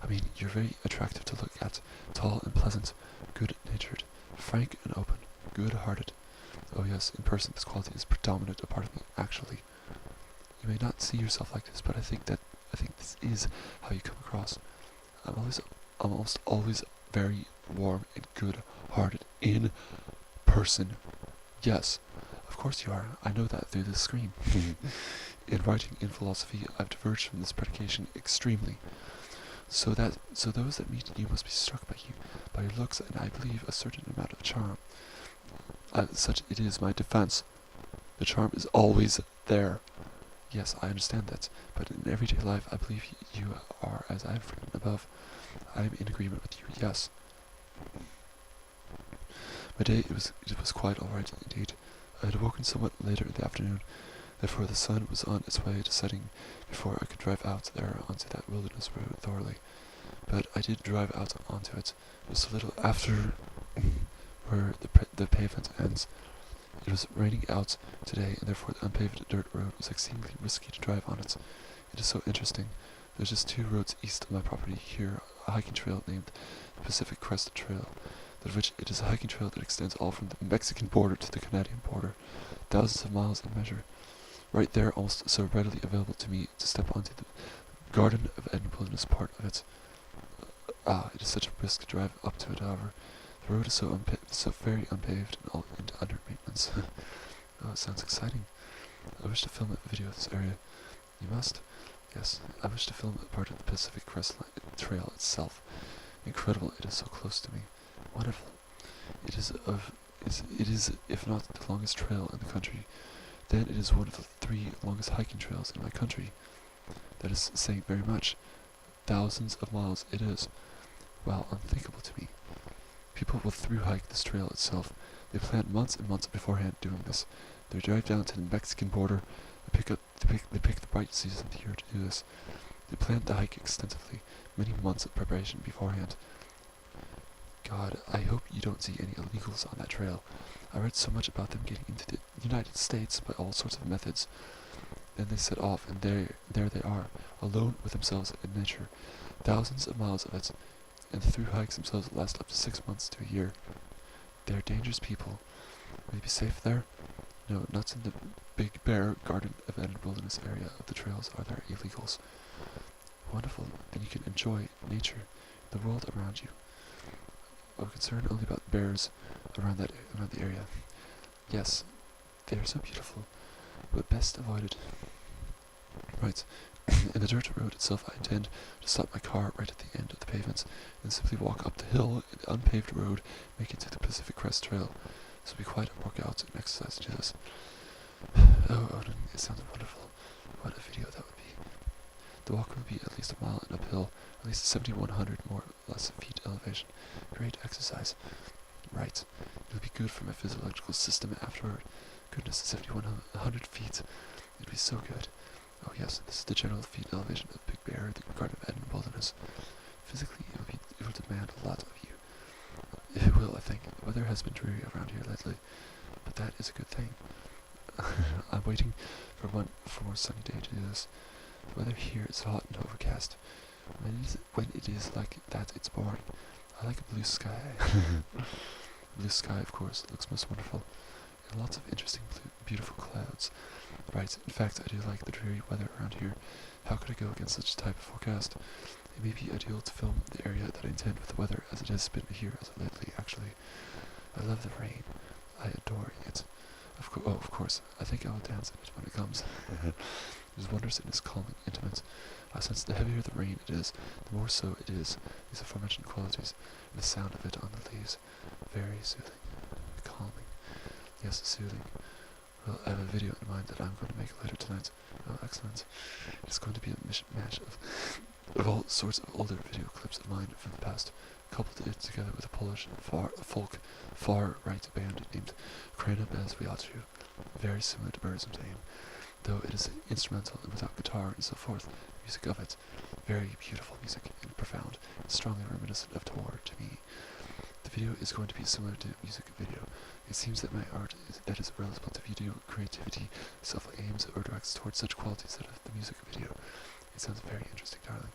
I mean, you're very attractive to look at, tall and pleasant, good-natured, frank and open, good-hearted. Oh yes, in person this quality is predominant a part of me, actually. You may not see yourself like this, but I think this is how you come across. I'm almost always very warm and good-hearted in person. Yes, of course you are. I know that through this screen. In writing, in philosophy, I've diverged from this predication extremely. So those that meet you must be struck by your looks, and I believe a certain amount of charm. Such it is my defense. The charm is always there. Yes, I understand that, but in everyday life, I believe you are as I have written above. I am in agreement with you. Yes. My day it was quite all right indeed. I had woken somewhat later in the afternoon. Therefore, the sun was on its way to setting before I could drive out there onto that wilderness road thoroughly. But I did drive out onto it just a little after where the pavement ends. It was raining out today, and therefore the unpaved dirt road was exceedingly risky to drive on it. It is so interesting. There's just 2 roads east of my property here, a hiking trail named the Pacific Crest Trail, of which it is a hiking trail that extends all from the Mexican border to the Canadian border, thousands of miles in measure. Right there, almost so readily available to me to step onto the Garden of Eden wilderness part of it. It is such a risk to drive up to it, however. The road is so very unpaved and under maintenance. Oh, it sounds exciting. I wish to film a video of this area. You must? Yes, I wish to film a part of the Pacific Crest Trail itself. Incredible, it is so close to me. Wonderful. It is, if not the longest trail in the country, then it is one of the 3 longest hiking trails in my country. That is saying very much. Thousands of miles it is. Wow, unthinkable to me. People will through-hike this trail itself. They plan months and months beforehand doing this. They drive down to the Mexican border. They pick the right season of the year to do this. They plan the hike extensively, many months of preparation beforehand. God, I hope you don't see any illegals on that trail. I read so much about them getting into the United States by all sorts of methods. Then they set off, and there they are, alone with themselves and nature. Thousands of miles of it, and the through hikes themselves last up to 6 months to a year. They are dangerous people. Will you be safe there? No, not in the Big Bear Garden of Eden wilderness area of the trails are there illegals. Wonderful, then you can enjoy nature, the world around you. I'm concerned only about bears around the area. Yes, they are so beautiful, but best avoided. Right, in the dirt road itself I intend to stop my car right at the end of the pavements and simply walk up the hill in the unpaved road, make it to the Pacific Crest Trail. This will be quite a workout and exercise to do this. Oh, Odin, it sounds wonderful. What a video that would be. The walk will be at least a mile and uphill, at least 7,100 more or less feet elevation. Great exercise. Right. It'll be good for my physiological system afterward. Goodness, 7,100 feet. It'd be so good. Oh yes, this is the general feet elevation of Big Bear, the Garden of Eden wilderness. Physically, it will demand a lot of you. It will, I think. The weather has been dreary around here lately, but that is a good thing. I'm waiting for one more sunny day to do this. The weather here is hot and overcast. When it is like that, it's boring. I like a blue sky. Blue sky, of course, looks most wonderful. And lots of interesting, beautiful clouds. Right, in fact, I do like the dreary weather around here. How could I go against such a type of forecast? It may be ideal to film the area that I intend with the weather, as it has been here as of lately, actually. I love the rain. I adore it. Of course, I think I will dance in it when it comes. There's wonders in its calming intimates. I sense the heavier the rain it is, the more so it is, these aforementioned qualities, and the sound of it on the leaves. Very soothing, calming, yes, soothing. Well, I have a video in mind that I'm going to make later tonight. Oh, excellent. It's going to be a mishmash of all sorts of older video clips of mine from the past, coupled it together with a Polish folk far-right band named Krana Bez Wiatru, very similar to Birds of Dame, though it is instrumental and without guitar and so forth. The music of it, very beautiful music and profound, and strongly reminiscent of Tor to me. The video is going to be similar to music video. It seems that my art that is relevant to video creativity self-aims or directs towards such qualities that of the music video. It sounds very interesting, darling.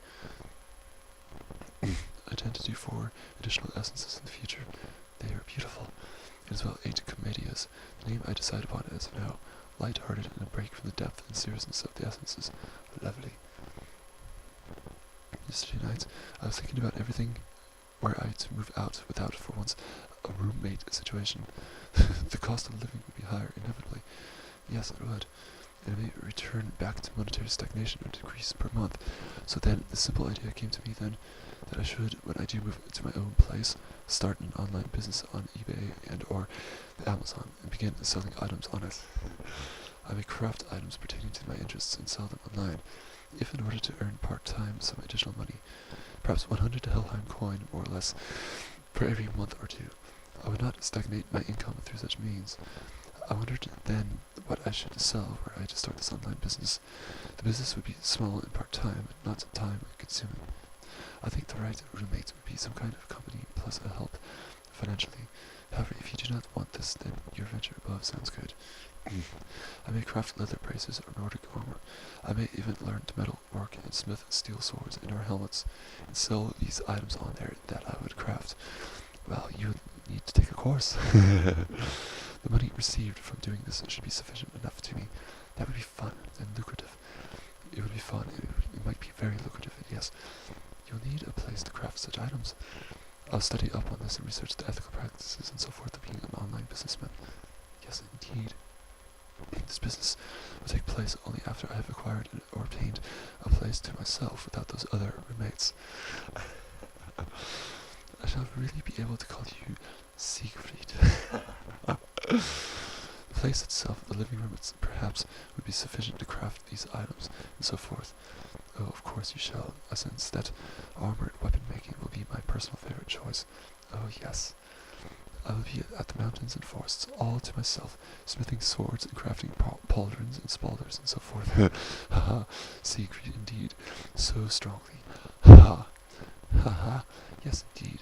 I intend to do 4 additional essences in the future. They are beautiful. It is about 8 comedias. The name I decide upon as of now, light-hearted and a break from the depth and seriousness of the essences. Lovely. Yesterday night, I was thinking about everything were I to move out without, for once, a roommate situation. The cost of living would be higher, inevitably. Yes, it would. And it may return back to monetary stagnation or decrease per month. So then, the simple idea came to me then, that I should, when I do move to my own place, start an online business on eBay and or Amazon, and begin selling items on it. I may craft items pertaining to my interests and sell them online, if in order to earn part-time some additional money, perhaps 100 Helheim coin, more or less, per every month or 2. I would not stagnate my income through such means. I wondered then what I should sell were I to start this online business. The business would be small and part-time, not time-consuming. I think the right roommate would be some kind of company plus a help financially. However, if you do not want this, then your venture above sounds good. I may craft leather braces or Nordic armor. I may even learn to metal work and smith steel swords and or helmets, and sell these items on there that I would craft. Well, you would need to take a course. The money received from doing this should be sufficient enough to me. That would be fun and lucrative. It would be fun, and it might be very lucrative, and yes, you'll need a place to craft such items. I'll study up on this and research the ethical practices and so forth of being an online businessman. Yes, indeed. This business will take place only after I have acquired or obtained a place to myself without those other roommates. I shall really be able to call you Siegfried. The place itself, the living room, perhaps, would be sufficient to craft these items and so forth. Oh, of course you shall. I sense that armor and weapon making will be my personal favorite choice. Oh, yes. I will be at the mountains and forests, all to myself, smithing swords and crafting pauldrons and spalders and so forth. Ha ha, Siegfried indeed, so strongly. Ha ha, ha ha, yes indeed.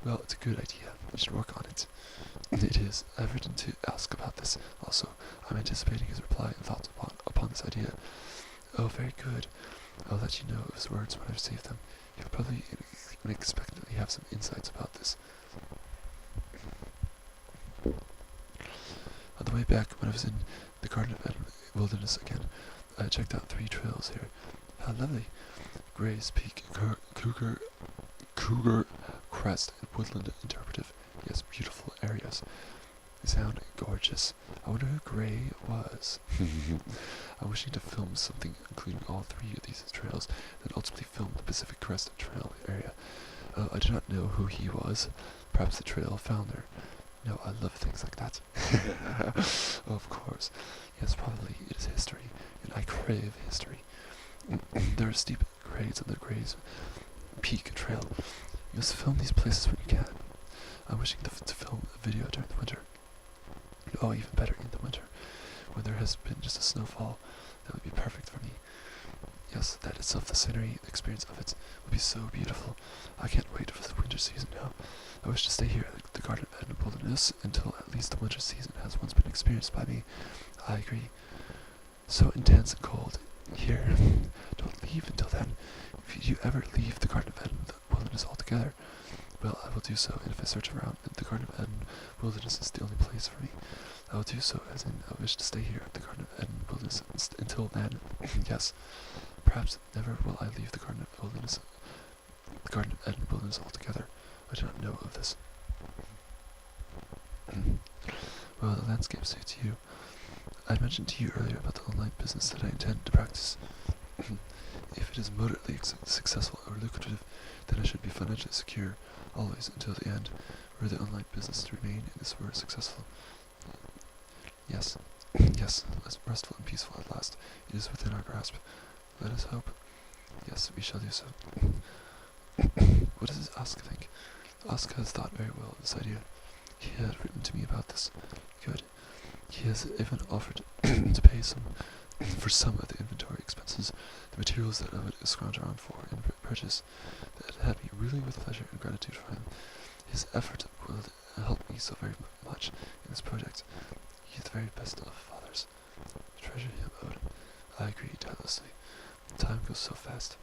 Well, it's a good idea, you should work on it. It is. I've written to ask about this, also. I'm anticipating his reply and thoughts upon this idea. Oh, very good. I'll let you know of his words when I receive them. He'll probably unexpectedly have some insights about this. On the way back, when I was in the Garden of Eden wilderness again, I checked out 3 trails here. How lovely! Gray's Peak, Cougar Crest, and Woodland Interpretive. Yes, beautiful areas. They sound gorgeous. I wonder who Gray was. I'm wishing to film something including all 3 of these trails, and ultimately film the Pacific Crest Trail area. I do not know who he was. Perhaps the trail founder. No, I love things like that. Of course. Yes, probably it is history, and I crave history. There are steep grades on the Gray's Peak Trail. You must film these places when you can. I'm wishing to film a video during the winter. Oh, even better in the winter, when there has been just a snowfall. That would be perfect for me. Yes, that itself, the scenery, the experience of it, would be so beautiful. I can't wait for the winter season now. I wish to stay here at the Garden of Eden Wilderness until at least the winter season has once been experienced by me. I agree. So intense and cold here. Don't leave until then. If you ever leave the Garden of Eden Wilderness altogether, well, I will do so, and if I search around, the Garden of Eden Wilderness is the only place for me. I will do so, as in, I wish to stay here at the Garden of Eden Wilderness until then. Yes, perhaps never will I leave the Garden of Eden Wilderness altogether. I do not know of this. Well, the landscape suits you. I mentioned to you earlier about the online business that I intend to practice. If it is moderately successful or lucrative, then I should be financially secure, always until the end. Were the online business to remain in this were successful. Yes, yes, restful and peaceful at last. It is within our grasp. Let us hope. Yes, we shall do so. What does Ask think? Ask has thought very well of this idea. He had written to me about this. Good. He has even offered to pay for some of the inventory expenses, the materials that I would scrounge around for in purchase. That had me reeling with pleasure and gratitude for him. His effort will help me so very much in this project. He is the very best of fathers. Treasure him, Odin. I agree doubtlessly. Time goes so fast.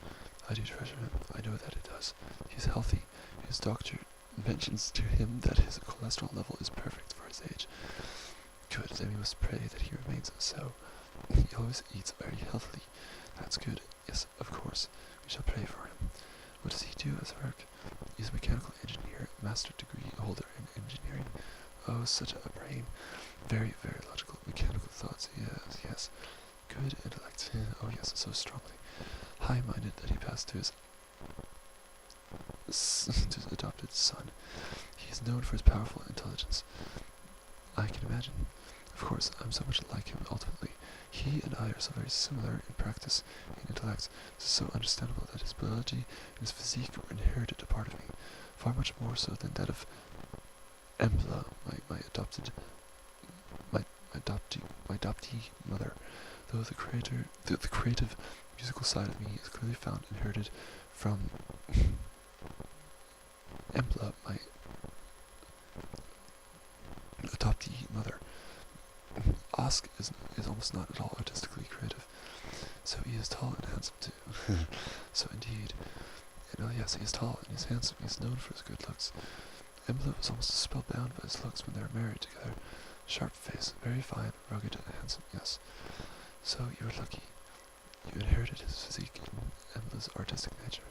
I do treasure him. I know that it does. He is healthy. His doctor mentions to him that his cholesterol level is perfect for his age. Good, then we must pray that he remains so. He always eats very healthily. That's good. Yes, of course. We shall pray for him. What does he do as work? He is a mechanical engineer, master degree holder in engineering. Oh, such a brain. Very, very logical, mechanical thoughts. Yes, yes. Good intellect. Oh, yes, so strongly. High-minded that he passed to his adopted son. He is known for his powerful intelligence. I can imagine. Of course, I'm so much like him ultimately. He and I are so very similar in practice, in intellect. This is so understandable that his biology and his physique were inherited a part of me, far much more so than that of Embla, my adoptee mother. Though the creative musical side of me is clearly found inherited from Embla, my adoptee mother. Ask is almost not at all artistically creative, so he is tall and handsome too. So indeed, and oh yes, he is tall and he is handsome. He is known for his good looks. Embla was almost spellbound by his looks when they were married together. Sharp face, very fine, rugged, and handsome. Yes. So you were lucky. You inherited his physique and Embla's artistic nature.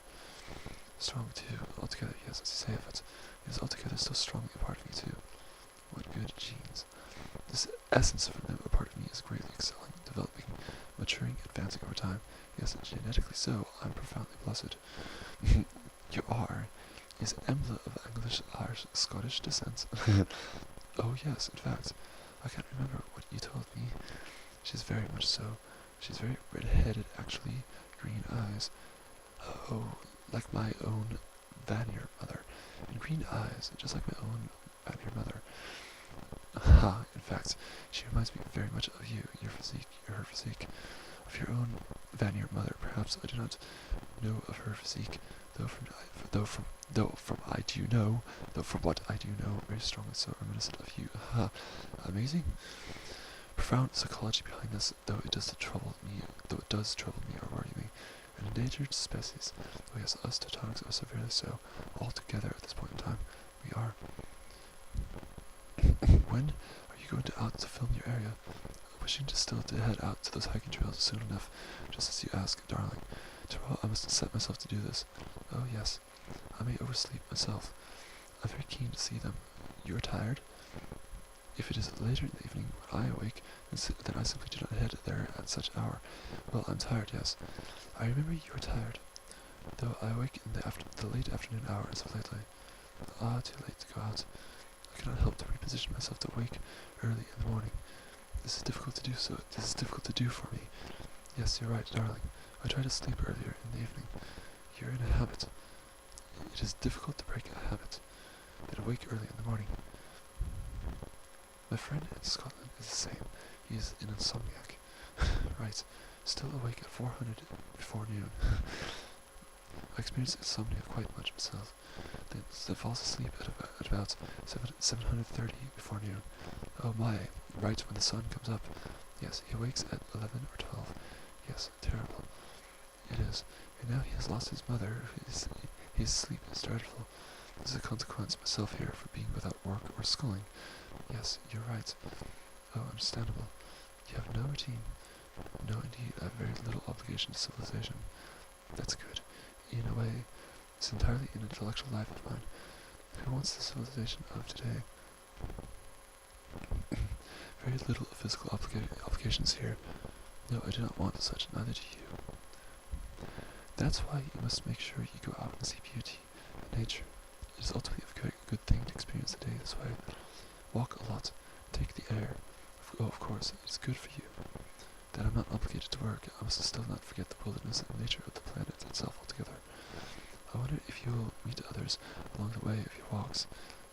Strong too, altogether. Yes, as you say of it, he is altogether so strongly a part of me too. What good genes. This essence of a part of me is greatly excelling, developing, maturing, advancing over time. Yes, genetically so, I'm profoundly blessed. You are. Is Embla of English, Irish, Scottish descent? Oh yes, in fact. I can't remember what you told me. She's very much so. She's very red-headed, actually. Green eyes. Oh, like my own Vanir mother. And green eyes, just like my own Vanir mother. Aha, in fact, she reminds me very much of you, your physique, her physique. Of your own Vanir mother, perhaps I do not know of her physique, though from what I do know, very strongly so reminiscent of you. Aha, amazing. Profound psychology behind this, though it does trouble me or worry me. An endangered species. Oh yes, us Teutonics are severely so. All together at this point in time, we are. When are you going out to film your area? Wishing to head out to those hiking trails soon enough, just as you ask, darling. Tomorrow I must set myself to do this. Oh yes, I may oversleep myself. I'm very keen to see them. You are tired? If it is later in the evening when I awake, then I simply do not head there at such hour. Well, I'm tired, yes. I remember you are tired, though I awake in the late afternoon hours of lately. Ah, too late to go out. I cannot help to reposition myself to wake early in the morning. This is difficult to do for me. Yes, you're right, darling. I try to sleep earlier in the evening. You're in a habit. It is difficult to break a habit. Then awake early in the morning. My friend in Scotland is the same. He is an insomniac. Right. Still awake at 400 before noon. I experience insomnia quite much myself. Then falls asleep at about 730 before noon. Oh my, right when the sun comes up. Yes, he awakes at 11 or 12. Yes, terrible. It is. And now he has lost his mother. His sleep is dreadful. This is a consequence myself here for being without work or schooling. Yes, you're right. Oh, understandable. You have no routine. No, indeed, I have very little obligation to civilization. That's good. In a way, it's entirely an intellectual life of mine. Who wants the civilization of today? very little physical obligations here. No, I do not want such, neither do you. That's why you must make sure you go out and see beauty and nature. It is ultimately a very good thing to experience the day this way. Walk a lot, take the air. Oh, of course, it is good for you. That I'm not obligated to work, I must still not forget the wilderness and nature of the planet itself altogether. I wonder if you will meet others along the way of your walks,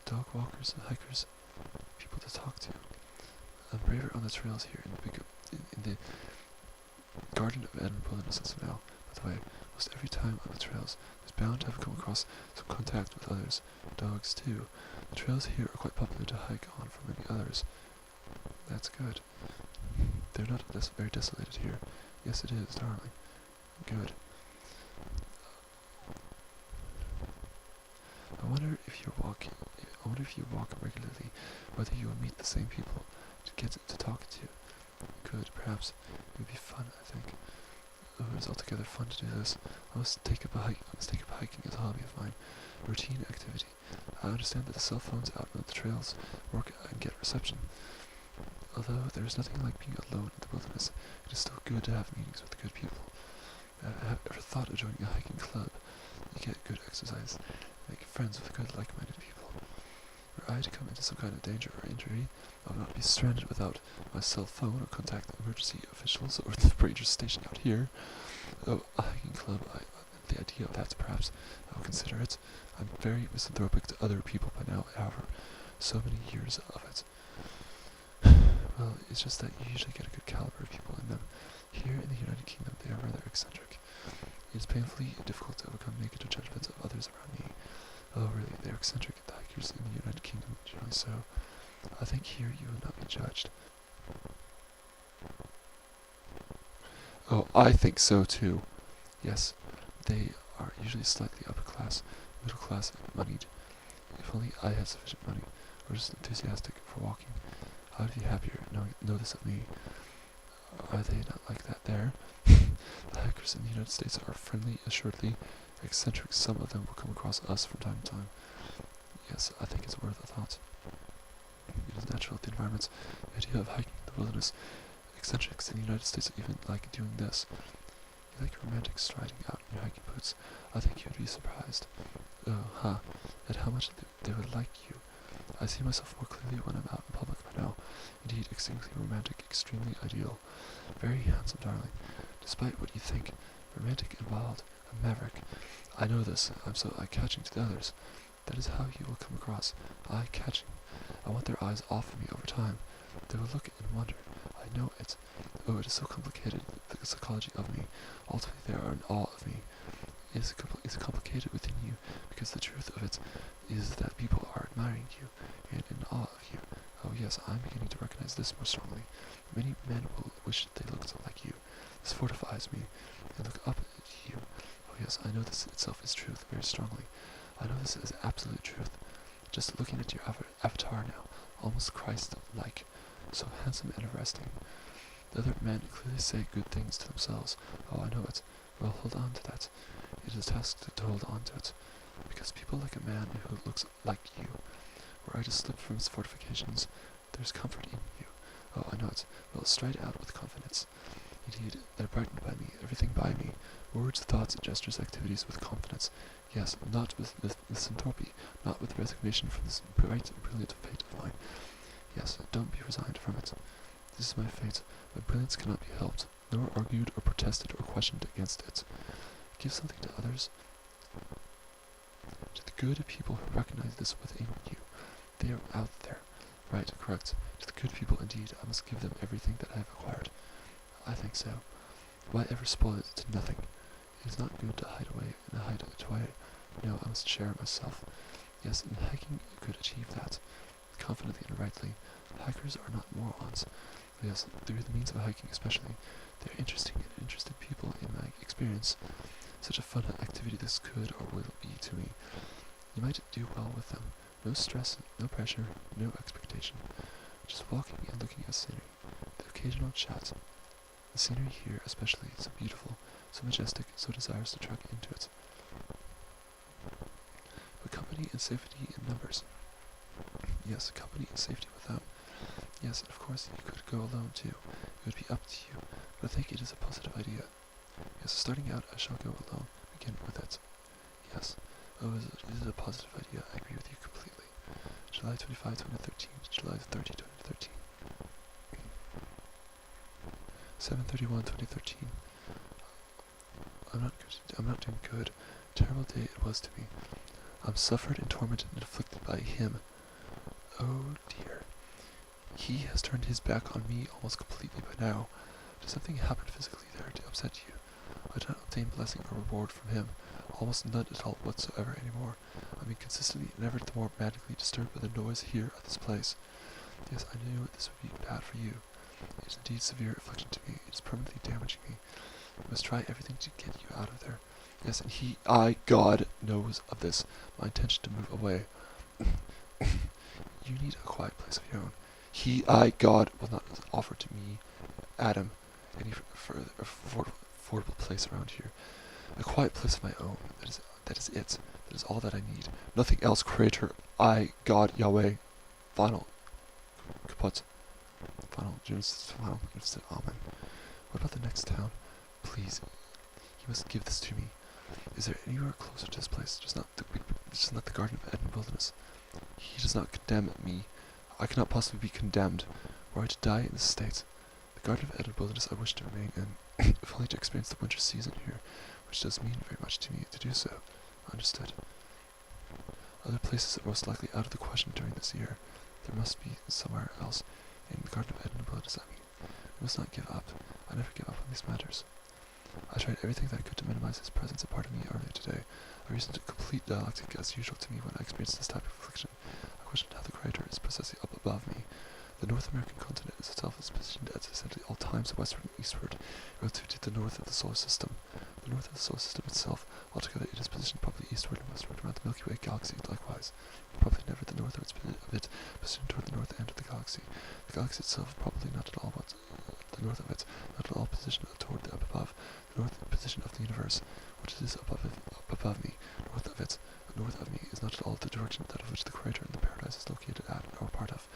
dog walkers and hikers, people to talk to. I'm braver on the trails here in the Garden of Eden Wilderness as of now. By the way, most every time on the trails, is bound to have come across some contact with others, dogs too. The trails here are quite popular to hike on for many others. That's good. They're not very desolated here. Yes, it is, darling. Good. I wonder if you walk regularly, whether you will meet the same people to get to talk to. Good, perhaps. It would be fun, I think. Oh, it is altogether fun to do this. I must take up hiking as a hobby of mine, a routine activity. I understand that the cell phones out on the trails work and get reception. Although there is nothing like being alone in the wilderness, it is still good to have meetings with good people. Have you ever thought of joining a hiking club? You get good exercise, make friends with good like-minded people. Were I to come into some kind of danger or injury, I would not be stranded without my cell phone or contact the emergency officials or the ranger station out here. Oh, a hiking club, the idea of that, perhaps I will consider it. I'm very misanthropic to other people by now, however, so many years of it. Well, it's just that you usually get a good caliber of people in them. Here in the United Kingdom, they are rather eccentric. It is painfully difficult to overcome negative judgments of others around me. Oh, really, they are eccentric, the hikers in the United Kingdom, generally so. I think here you will not be judged. Oh, I think so too. Yes, they are usually slightly upper class, middle class, and moneyed. If only I had sufficient money, or just enthusiastic for walking, I would be happier knowing this of me. Are they not like that there? The hikers in the United States are friendly, assuredly eccentric. Some of them will come across us from time to time. Yes, I think it's worth a thought. It is natural the environments, the idea of hiking in the wilderness. Eccentrics in the United States even like doing this. You like romantic striding out in your hiking boots. I think you would be surprised. Oh, at how much they would like you. I see myself more clearly when I'm out in public by now. Indeed, extremely romantic, extremely ideal. Very handsome, darling. Despite what you think, romantic and wild, a maverick. I know this. I'm so eye-catching to the others. That is how you will come across. Eye-catching. I want their eyes off of me over time. They will look and wonder. I know it. Oh, it is so complicated, the psychology of me. Ultimately, they are in awe of me. It is complicated within you, because the truth of it is that people are admiring you, and in awe of you. Oh yes, I'm beginning to recognize this more strongly. Many men will wish they looked like you. This fortifies me. They look up at you. Oh yes, I know this itself is truth very strongly. I know this is absolute truth. Just looking at your avatar now, almost Christ-like, so handsome and arresting. The other men clearly say good things to themselves. Oh, I know it. Well, hold on to that. It is a task to hold on to it. Because people like a man who looks like you. Were I to slip from his fortifications, there is comfort in you. Oh, I know it. Well, stride out with confidence. Indeed, they're brightened by me, everything by me. Words, thoughts, gestures, activities with confidence. Yes, not with misanthropy, not with resignation from this bright and brilliant fate of mine. Yes, don't be resigned from it. This is my fate. My brilliance cannot be helped, nor argued or protested or questioned against it. Give something to others. To the good people who recognize this within you. They are out there. Right, correct. To the good people indeed, I must give them everything that I have acquired. I think so. Why ever spoil it to nothing? It is not good to hide it away. No, I must share myself. Yes, in hiking you could achieve that. Confidently and rightly. Hikers are not morons. Yes, through the means of hiking especially, they are interesting and interested people in my experience. Such a fun activity this could or will be to me. You might do well with them. No stress, no pressure, no expectation. Just walking and looking at scenery. The occasional chat. The scenery here especially is so beautiful, so majestic, so desirous to track into it. But company and safety in numbers. Yes, company and safety without. Yes, and of course you could go alone too. It would be up to you, but I think it is a positive idea. Yes, starting out, I shall go alone. Begin with it. Yes. Oh, it is a positive idea. I agree with you completely. July 25, 2013. July 30, 2013. 7/31, 2013. I'm not doing good. Terrible day it was to me. I'm suffered and tormented and afflicted by him. Oh dear. He has turned his back on me almost completely by now. Does something happen physically there to upset you? I do not obtain blessing or reward from him, almost none at all whatsoever anymore. I mean consistently and ever the more madly disturbed by the noise here at this place. Yes, I knew this would be bad for you. It is indeed severe affliction to me. It is permanently damaging me. I must try everything to get you out of there. Yes, and God, knows of this. My intention to move away. You need a quiet place of your own. God, will not offer to me, Adam, any further affordable place around here. A quiet place of my own. That is it. That is all that I need. Nothing else, Creator. God, Yahweh. Final. Kaput. Final. Genesis. Final. Amen. What about the next town? Please. You must give this to me. Is there anywhere closer to this place? Just not the Garden of Eden Wilderness. He does not condemn me. I cannot possibly be condemned, were I to die in this state. The Garden of Eden Wilderness I wish to remain in, if only to experience the winter season here, which does mean very much to me to do so. Understood. Other places are most likely out of the question during this year. There must be somewhere else. In the Garden of Eden Wilderness, I mean. We must not give up. I never give up on these matters. I tried everything that I could to minimize his presence a part of me earlier today. I reasoned a complete dialectic as usual to me when I experienced this type of affliction. I questioned how the Creator is precisely up above me. The North American continent itself is positioned at essentially all times westward and eastward, relative to the north of the solar system. The north of the solar system itself, altogether it is positioned probably eastward and westward around the Milky Way galaxy likewise. Probably never the north of it positioned toward the north end of the galaxy. The galaxy itself probably not at all the north of it, not at all positioned toward the above, the north position of the universe, which is above me, north of me is not at all the direction that of which the Creator in the paradise is located at or part of.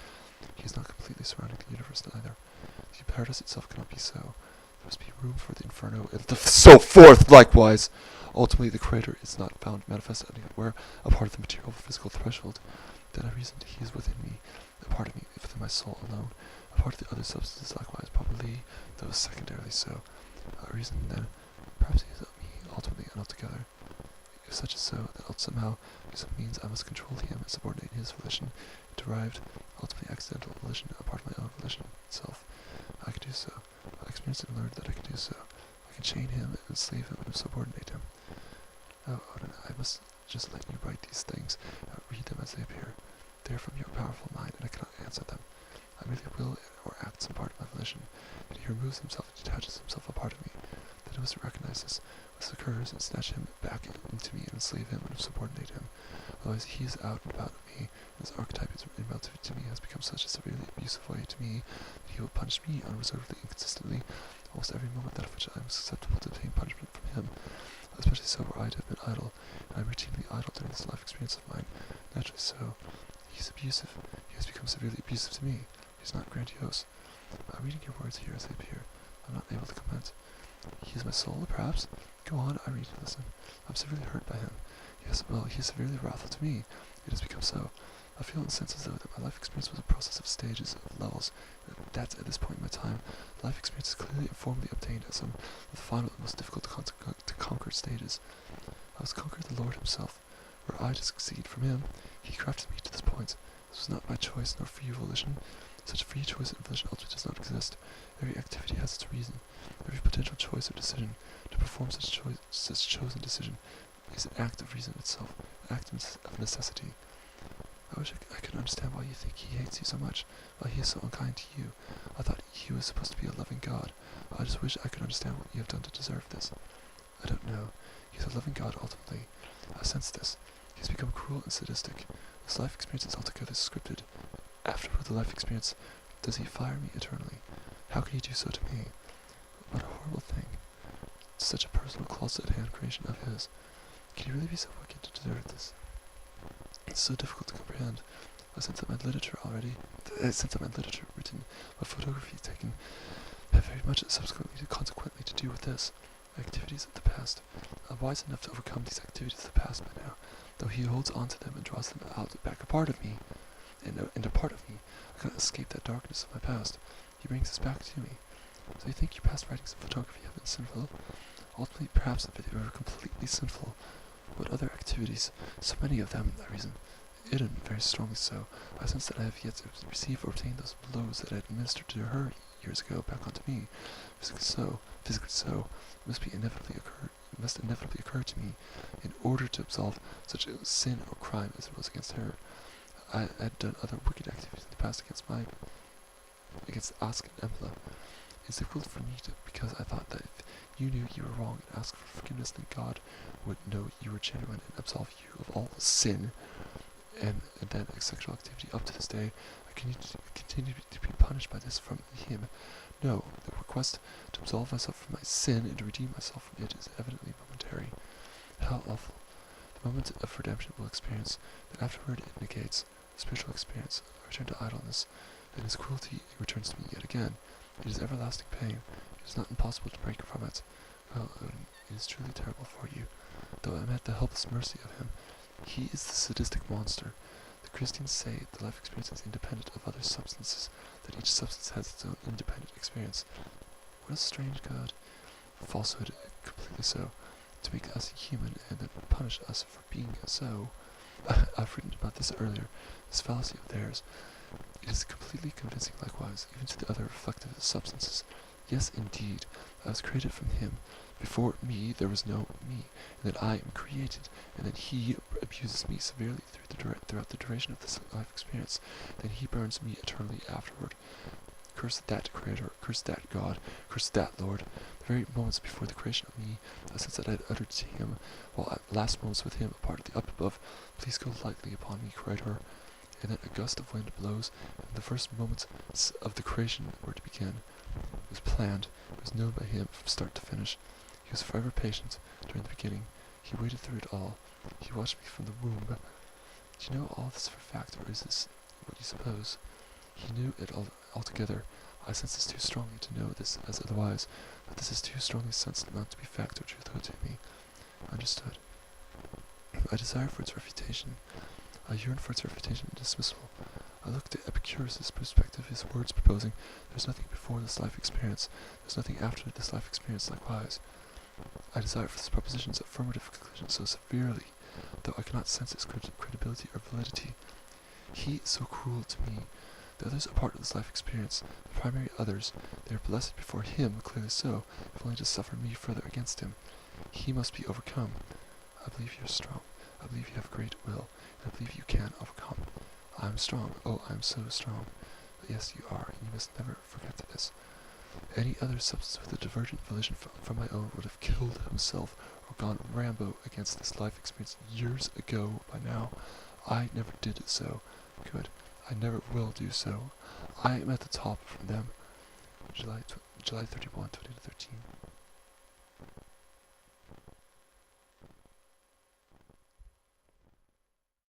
He is not completely surrounding the universe either. The paradise itself cannot be so. There must be room for the inferno and so forth likewise. Ultimately the Creator is not found manifest anywhere a part of the material physical threshold. Then I reasoned he is within me, a part of me, within my soul alone, a part of the other substances likewise, probably, though secondarily so. I reasoned then, perhaps he is of me, ultimately and altogether. If such is so, then somehow, by some means, I must control him and subordinate his volition, derived, ultimately accidental volition, a part of my own volition itself. I can do so. I experienced and learned that I can do so. I can chain him and enslave him and subordinate him. Oh, Odin, I must just let you write these things, read them as they appear. They are from your powerful mind, and I cannot answer them. I merely will or act some part of my volition, and he removes himself and detaches himself a part of me. Then I must recognize this occurs, and snatch him back into me and enslave him and subordinate him. Otherwise he is out and about me, and his archetype in relative to me has become such a severely abusive way to me that he will punish me unreservedly and consistently, almost every moment that of which I am susceptible to obtain punishment from him. Especially so where I have been idle, and I am routinely idle during this life experience of mine. Naturally so. He is abusive. He has become severely abusive to me. He is not grandiose. I'm reading your words here as they appear. I'm not able to comment. He is my soul, perhaps? Go on, I read and listen. I'm severely hurt by him. Yes, well, he is severely wrathful to me. It has become so. I feel and sense as though that my life experience was a process of stages, of levels, and that at this point in my time, life experience is clearly and formally obtained at some of the final and most difficult to conquer stages. I was conquered the Lord himself. Were I to succeed from him, he crafted me to this point. This was not my choice nor free volition. Such free choice and volition ultimately does not exist. Every activity has its reason. Every potential choice or decision to perform such chosen decision is an act of reason itself, an act of necessity. I wish I could understand why you think he hates you so much, why he is so unkind to you. I thought he was supposed to be a loving God. I just wish I could understand what you have done to deserve this. I don't know. He's a loving God ultimately. I sense this. He's become cruel and sadistic. This life experience is altogether scripted. Afterward the life experience, does he fire me eternally? How can he do so to me? What a horrible thing. Such a personal, close-at-hand creation of his. Can he really be so wicked to deserve this? It's so difficult to comprehend. I sense that my literature already, since my literature written, my photography taken, have very much consequently to do with this. Activities of the past. I'm wise enough to overcome these activities of the past by now, though he holds on to them and draws them out back a part of me, and a part of me. I cannot escape that darkness of my past. He brings this back to me. So you think your past writings of photography have been sinful? Ultimately, perhaps if they were completely sinful. What other activities? So many of them, I reason. Hidden, very strongly so. I sense that I have yet to receive or obtain those blows that I administered to her years ago back onto me. Physically so, it must inevitably occur to me, in order to absolve such a sin or crime as it was against her. I had done other wicked activities in the past against Ask and Embla. It's difficult for me because I thought that if you knew you were wrong and asked for forgiveness, then God would know you were genuine and absolve you of all sin. And then sexual activity up to this day, I continue to be punished by this from him. No, the request to absolve myself from my sin and to redeem myself from it is evidently momentary. How awful. The moment of redemption will experience, then afterward it negates. The spiritual experience, I return to idleness, then his cruelty returns to me yet again. It is everlasting pain. It is not impossible to break from it. Well, it is truly terrible for you, though I am at the helpless mercy of him. He is the sadistic monster. The Christians say the life experience is independent of other substances, that each substance has its own independent experience. What a strange God. Falsehood, completely so. To make us human and then punish us for being so. I've written about this earlier, this fallacy of theirs. It is completely convincing likewise, even to the other reflective substances. Yes, indeed, I was created from him. Before me there was no me, and that I am created, and then he abuses me severely throughout the duration of this life experience. Then he burns me eternally afterward. Curse that Creator, curse that God, curse that Lord. The very moments before the creation of me, a sense that I had uttered to him, while at last moments with him, a part of the up above, please go lightly upon me, Creator. And then a gust of wind blows, and the first moments of the creation were to begin. It was planned, it was known by him from start to finish. He was forever patient during the beginning. He waited through it all. He watched me from the womb. Do you know all this for a fact, or is this what you suppose? He knew it altogether. I sense this too strongly to know this as otherwise, but this is too strongly sensed not to be fact or truth to me. Understood. I desire for its refutation. I yearn for its refutation and dismissal. I looked at Epicurus' perspective, his words proposing, there's nothing before this life experience, there's nothing after this life experience likewise. I desire for this proposition's affirmative conclusion so severely, though I cannot sense its credibility or validity. He is so cruel to me. The others are part of this life experience, the primary others. They are blessed before him, clearly so, if only to suffer me further against him. He must be overcome. I believe you are strong. I believe you have great will, and I believe you can overcome. I am strong. Oh, I am so strong. But yes, you are, and you must never forget this. Any other substance with a divergent volition from my own would have killed himself or gone Rambo against this life experience years ago by now. I never did so. Good. I never will do so. I am at the top from them. July 31, 2013.